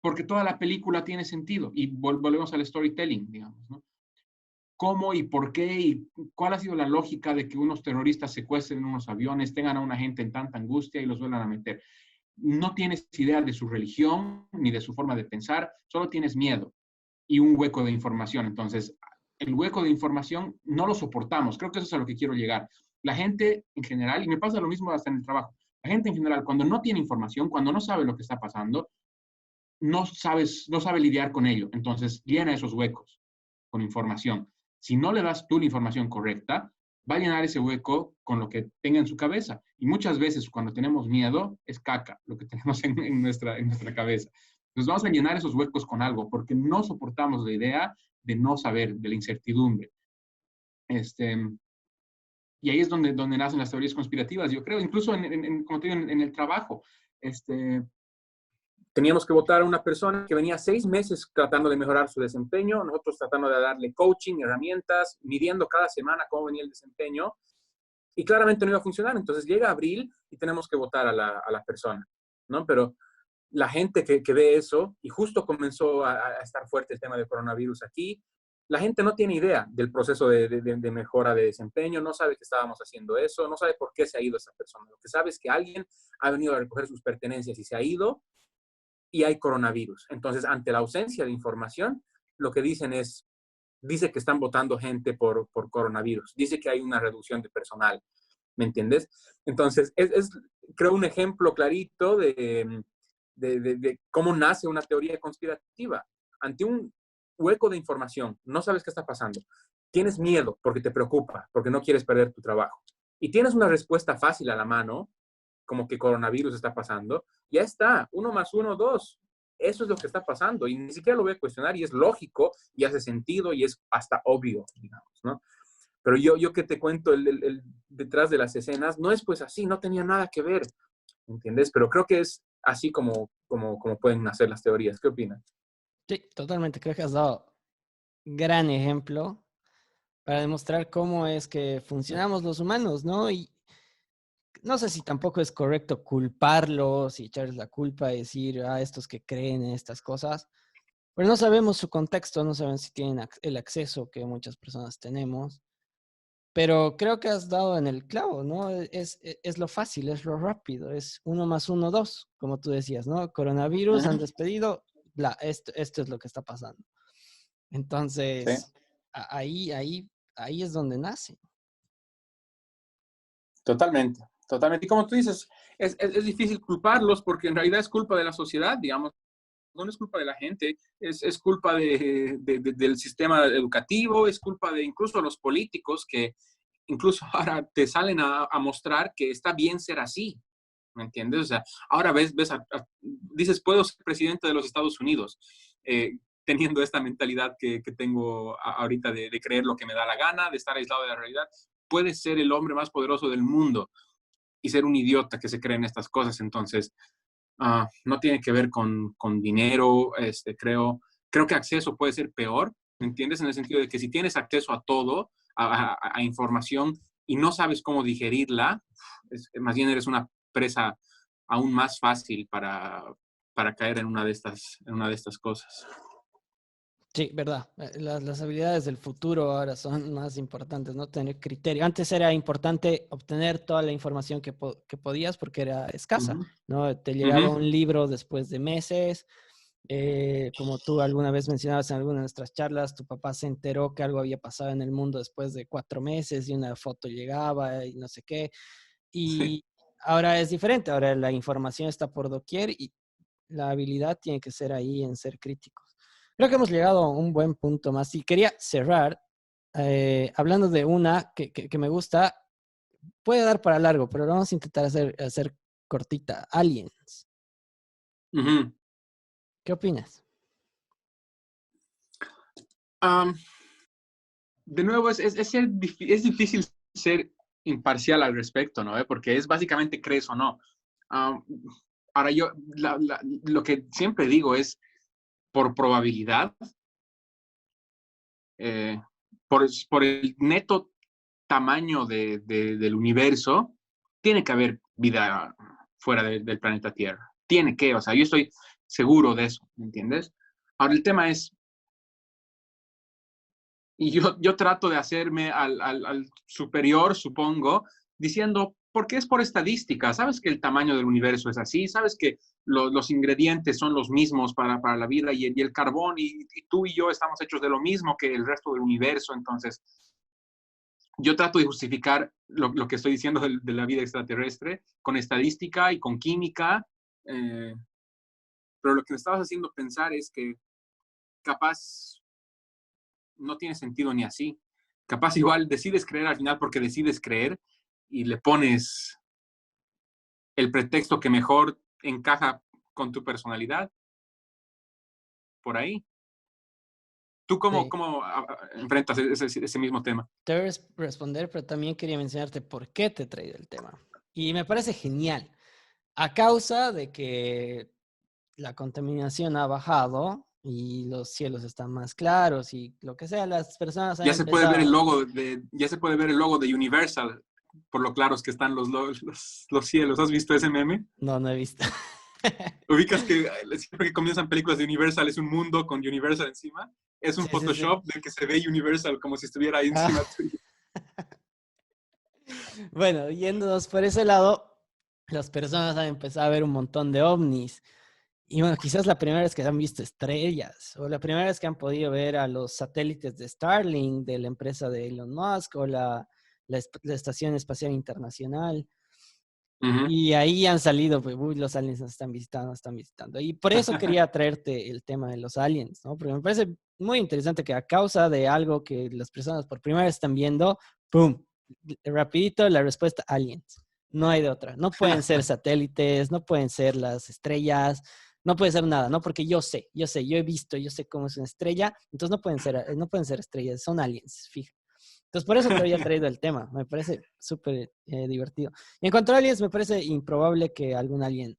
Porque toda la película tiene sentido y volvemos al storytelling, digamos, ¿no? ¿Cómo y por qué y cuál ha sido la lógica de que unos terroristas secuestren unos aviones, tengan a una gente en tanta angustia y los vuelvan a meter? No tienes idea de su religión ni de su forma de pensar, solo tienes miedo y un hueco de información. Entonces, el hueco de información no lo soportamos. Creo que eso es a lo que quiero llegar. La gente en general, y me pasa lo mismo hasta en el trabajo, la gente en general, cuando no tiene información, cuando no sabe lo que está pasando, no sabe lidiar con ello. Entonces, llena esos huecos con información. Si no le das tú la información correcta, va a llenar ese hueco con lo que tenga en su cabeza. Y muchas veces cuando tenemos miedo, es caca lo que tenemos en nuestra cabeza. Entonces vamos a llenar esos huecos con algo porque no soportamos la idea de no saber, de la incertidumbre. Este, y ahí es donde nacen las teorías conspirativas, yo creo, incluso como te digo, en el trabajo. Teníamos que votar a una persona que venía 6 meses tratando de mejorar su desempeño, nosotros tratando de darle coaching, herramientas, midiendo cada semana cómo venía el desempeño, y claramente no iba a funcionar. Entonces llega abril y tenemos que votar a la persona, ¿no? Pero la gente que ve eso, y justo comenzó a estar fuerte el tema del coronavirus aquí, la gente no tiene idea del proceso de mejora de desempeño, no sabe que estábamos haciendo eso, no sabe por qué se ha ido esa persona. Lo que sabe es que alguien ha venido a recoger sus pertenencias y se ha ido, y hay coronavirus. Entonces, ante la ausencia de información, lo que dicen es, dice que están votando gente por coronavirus, dice que hay una reducción de personal, ¿me entiendes? Entonces, creo, un ejemplo clarito de cómo nace una teoría conspirativa. Ante un hueco de información, no sabes qué está pasando, tienes miedo porque te preocupa, porque no quieres perder tu trabajo, y tienes una respuesta fácil a la mano, como que coronavirus está pasando, ya está, 1 más 1, 2. Eso es lo que está pasando y ni siquiera lo voy a cuestionar y es lógico y hace sentido y es hasta obvio, digamos, ¿no? Pero yo que te cuento el detrás de las escenas, no es pues así, no tenía nada que ver, ¿entiendes? Pero creo que es así como pueden nacer las teorías. ¿Qué opinas? Sí, totalmente. Creo que has dado gran ejemplo para demostrar cómo es que funcionamos los humanos, ¿no? Y no sé si tampoco es correcto culparlos y echarles la culpa y decir, estos que creen en estas cosas, pero no sabemos su contexto, no sabemos si tienen el acceso que muchas personas tenemos. Pero creo que has dado en el clavo, ¿no? Es lo fácil, es lo rápido, es 1 más 1, 2, como tú decías, ¿no? Coronavirus, han despedido, bla, esto es lo que está pasando. Sí. Entonces, ahí es donde nace. Totalmente, totalmente. Y como tú dices, es difícil culparlos porque en realidad es culpa de la sociedad, digamos. No es culpa de la gente, es culpa del sistema educativo, es culpa de incluso los políticos que incluso ahora te salen a mostrar que está bien ser así, ¿me entiendes? O sea, ahora dices, puedo ser presidente de los Estados Unidos, teniendo esta mentalidad que tengo ahorita de creer lo que me da la gana, de estar aislado de la realidad. Puedes ser el hombre más poderoso del mundo y ser un idiota que se cree en estas cosas. Entonces, no tiene que ver con dinero, creo que acceso puede ser peor, ¿me entiendes? En el sentido de que si tienes acceso a todo, a información y no sabes cómo digerirla, más bien eres una presa aún más fácil para caer en una de estas cosas. Sí, verdad. Las habilidades del futuro ahora son más importantes, no tener criterio. Antes era importante obtener toda la información que podías porque era escasa, Uh-huh. ¿no? Te llegaba Uh-huh. un libro después de meses. Como tú alguna vez mencionabas en alguna de nuestras charlas, tu papá se enteró que algo había pasado en el mundo después de 4 meses y una foto llegaba y no sé qué. Sí. Y ahora es diferente, ahora la información está por doquier y la habilidad tiene que ser ahí en ser críticos. Creo que hemos llegado a un buen punto más y quería cerrar hablando de una que me gusta, puede dar para largo, pero lo vamos a intentar hacer cortita. Aliens. Uh-huh. ¿Qué opinas? Um, de nuevo, es difícil ser imparcial al respecto, ¿no? Porque es básicamente crees o no. Um, ahora yo, lo que siempre digo es, por probabilidad, eh, por el neto tamaño del universo, tiene que haber vida fuera del planeta Tierra. Tiene que, o sea, yo estoy seguro de eso, ¿me entiendes? Ahora el tema es, y yo trato de hacerme al superior, supongo, diciendo, ¿por qué es por estadística? ¿Sabes que el tamaño del universo es así? ¿Sabes que los ingredientes son los mismos para la vida y el carbón y tú y yo estamos hechos de lo mismo que el resto del universo? Entonces, yo trato de justificar lo que estoy diciendo de la vida extraterrestre con estadística y con química, eh, pero lo que me estabas haciendo pensar es que capaz no tiene sentido ni así. Capaz igual decides creer al final porque decides creer y le pones el pretexto que mejor encaja con tu personalidad por ahí. ¿Tú cómo, Sí. cómo enfrentas ese mismo tema? Te voy a responder, pero también quería mencionarte por qué te he traído el tema. Y me parece genial. A causa de que la contaminación ha bajado y los cielos están más claros y lo que sea, las personas han Ya se puede ver el empezado. logo ya se puede ver el logo de Universal por lo claros que están los cielos. ¿Has visto ese meme? No, no he visto. Ubicas que siempre que comienzan películas de Universal es un mundo con Universal encima. Es un Sí, sí, sí. Photoshop del que se ve Universal como si estuviera ahí Ah, encima tuyo. bueno, yéndonos por ese lado, las personas han empezado a ver un montón de ovnis Y bueno, quizás la primera vez que han visto estrellas, o la primera vez que han podido ver a los satélites de Starlink, de la empresa de Elon Musk, o la Estación Espacial Internacional. Ujú. Y ahí han salido, pues, uy, los aliens nos están visitando, nos están visitando. Y por eso quería traerte el tema de los aliens, ¿no? Porque me parece muy interesante que a causa de algo que las personas por primera vez están viendo, ¡pum! Rapidito la respuesta, aliens. No hay de otra. No pueden ser satélites, no pueden ser las estrellas, no puede ser nada, ¿no? Porque yo sé, yo he visto, yo sé cómo es una estrella, entonces no pueden ser estrellas, son aliens, fija. Entonces, por eso te había traído el tema. Me parece súper divertido. Y en cuanto a aliens, me parece improbable que algún alien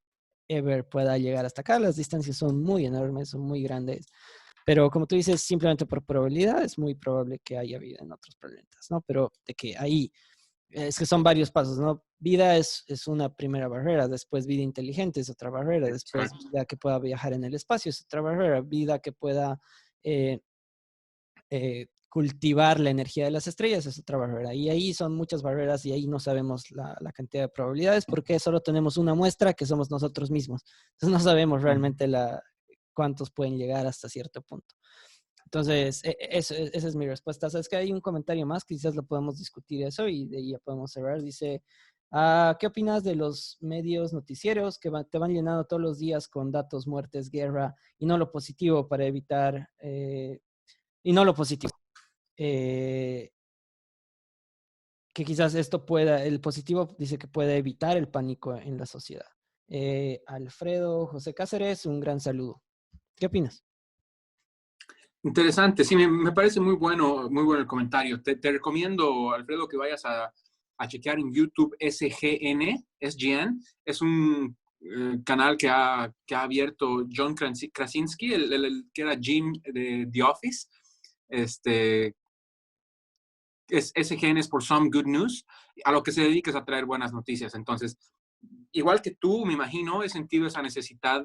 ever pueda llegar hasta acá. Las distancias son muy enormes, son muy grandes. Pero como tú dices, simplemente por probabilidad es muy probable que haya vida en otros planetas, ¿no? Pero de que ahí, es que son varios pasos, ¿no? Vida es una primera barrera, después vida inteligente es otra barrera, después Exacto. vida que pueda viajar en el espacio es otra barrera, vida que pueda eh, cultivar la energía de las estrellas es otra barrera. Y ahí son muchas barreras y ahí no sabemos la cantidad de probabilidades porque solo tenemos una muestra que somos nosotros mismos. Entonces no sabemos Ujú. realmente cuántos pueden llegar hasta cierto punto. Entonces, esa es mi respuesta. Sabes que hay un comentario más, quizás lo podemos discutir eso y de ahí ya podemos cerrar. Dice, ¿qué opinas de los medios noticieros que te van llenando todos los días con datos, muertes, guerra y no lo positivo para evitar, y no lo positivo? eh, que quizás esto pueda, el positivo dice que puede evitar el pánico en la sociedad. Alfredo José Cáceres, un gran saludo. ¿Qué opinas? Interesante, sí, me parece muy bueno el comentario. Te recomiendo, Alfredo, que vayas a chequear en YouTube SGN. Es un canal que ha abierto John Krasinski, el que era Jim de The Office. Este, SGN es por Some Good News, a lo que se dedica es a traer buenas noticias. Entonces, igual que tú, me imagino, he sentido esa necesidad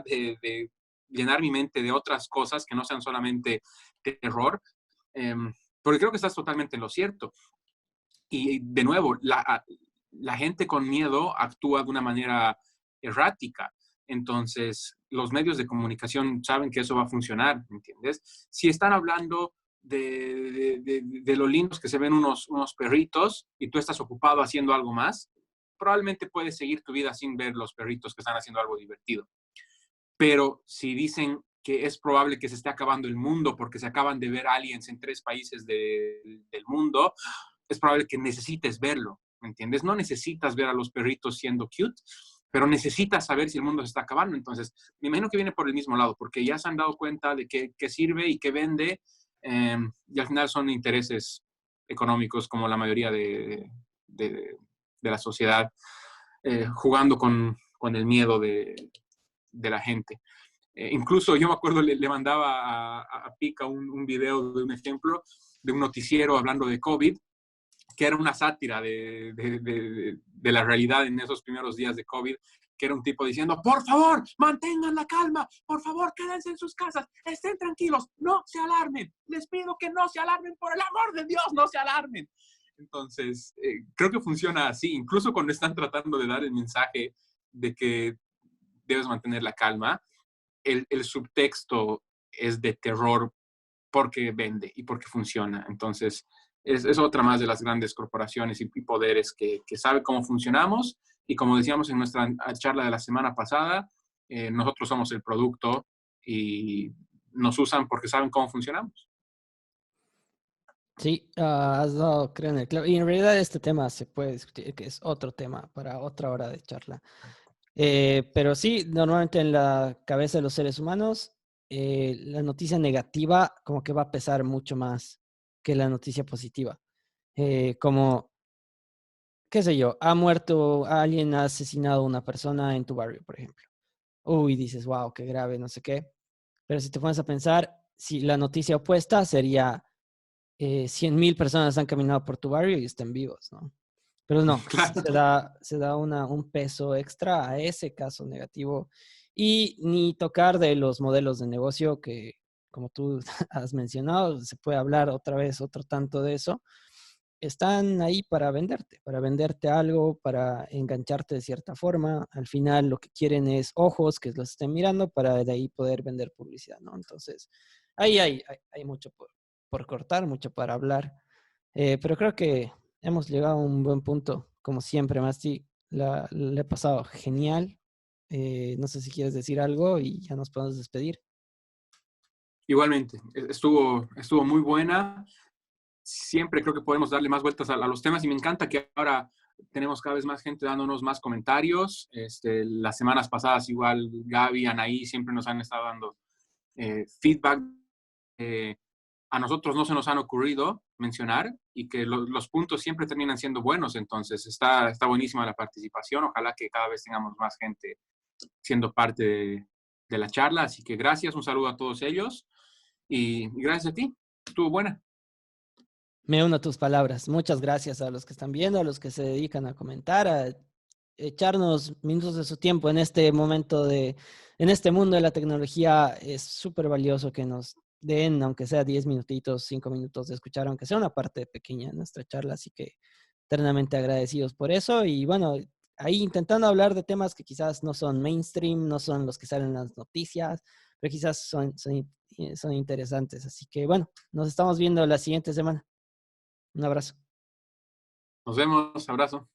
de llenar mi mente de otras cosas que no sean solamente terror, eh, porque creo que estás totalmente en lo cierto. Y de nuevo, la gente con miedo actúa de una manera errática. Entonces, los medios de comunicación saben que eso va a funcionar, ¿me entiendes? Si están hablando de lo lindos que se ven unos perritos y tú estás ocupado haciendo algo más, probablemente puedes seguir tu vida sin ver los perritos que están haciendo algo divertido. Pero si dicen que es probable que se esté acabando el mundo porque se acaban de ver aliens en 3 países del mundo, es probable que necesites verlo, ¿me entiendes? No necesitas ver a los perritos siendo cute, pero necesitas saber si el mundo se está acabando. Entonces, me imagino que viene por el mismo lado, porque ya se han dado cuenta de qué sirve y qué vende, y al final son intereses económicos como la mayoría de la sociedad, jugando con el miedo de la gente. Incluso yo me acuerdo, le mandaba a Pica un video de un ejemplo de un noticiero hablando de COVID, que era una sátira de la realidad en esos primeros días de COVID, que era un tipo diciendo, por favor, mantengan la calma, por favor, quédense en sus casas, estén tranquilos, no se alarmen, les pido que no se alarmen, por el amor de Dios, no se alarmen. Entonces, creo que funciona así, incluso cuando están tratando de dar el mensaje de que debes mantener la calma, el subtexto es de terror porque vende y porque funciona. Entonces, es otra más de las grandes corporaciones y poderes que sabe cómo funcionamos. Y como decíamos en nuestra charla de la semana pasada, nosotros somos el producto y nos usan porque saben cómo funcionamos. Sí, has dado, creo, en el clavo. Y en realidad este tema se puede discutir, que es otro tema para otra hora de charla. Pero sí, normalmente en la cabeza de los seres humanos, la noticia negativa como que va a pesar mucho más que la noticia positiva. Como, qué sé yo, ha muerto alguien, ha asesinado a una persona en tu barrio, por ejemplo. Uy, dices, wow, qué grave, no sé qué. Pero si te pones a pensar, si la noticia opuesta sería 100.000 personas han caminado por tu barrio y están vivos, ¿no? Pero no, Claro. se da un peso extra a ese caso negativo y ni tocar de los modelos de negocio que, como tú has mencionado, se puede hablar otra vez otro tanto de eso, están ahí para venderte algo, para engancharte de cierta forma. Al final lo que quieren es ojos que los estén mirando para de ahí poder vender publicidad, ¿no? Entonces, ahí hay mucho por cortar, mucho para hablar. Pero creo que hemos llegado a un buen punto, como siempre, Masti. Le he pasado genial. No sé si quieres decir algo y ya nos podemos despedir. Igualmente, estuvo muy buena. Siempre creo que podemos darle más vueltas a los temas y me encanta que ahora tenemos cada vez más gente dándonos más comentarios. Las semanas pasadas igual Gaby, Anaí siempre nos han estado dando feedback. A nosotros no se nos han ocurrido mencionar y que los puntos siempre terminan siendo buenos. Entonces está buenísima la participación. Ojalá que cada vez tengamos más gente siendo parte de la charla. Así que gracias, un saludo a todos ellos y gracias a ti. Estuvo buena. Me uno a tus palabras. Muchas gracias a los que están viendo, a los que se dedican a comentar, a echarnos minutos de su tiempo en este momento en este mundo de la tecnología. Es súper valioso que nos den, aunque sea 10 minutitos, 5 minutos de escuchar, aunque sea una parte pequeña de nuestra charla. Así que eternamente agradecidos por eso. Y bueno, ahí intentando hablar de temas que quizás no son mainstream, no son los que salen en las noticias, pero quizás son interesantes. Así que bueno, nos estamos viendo la siguiente semana. Un abrazo. Nos vemos, abrazo.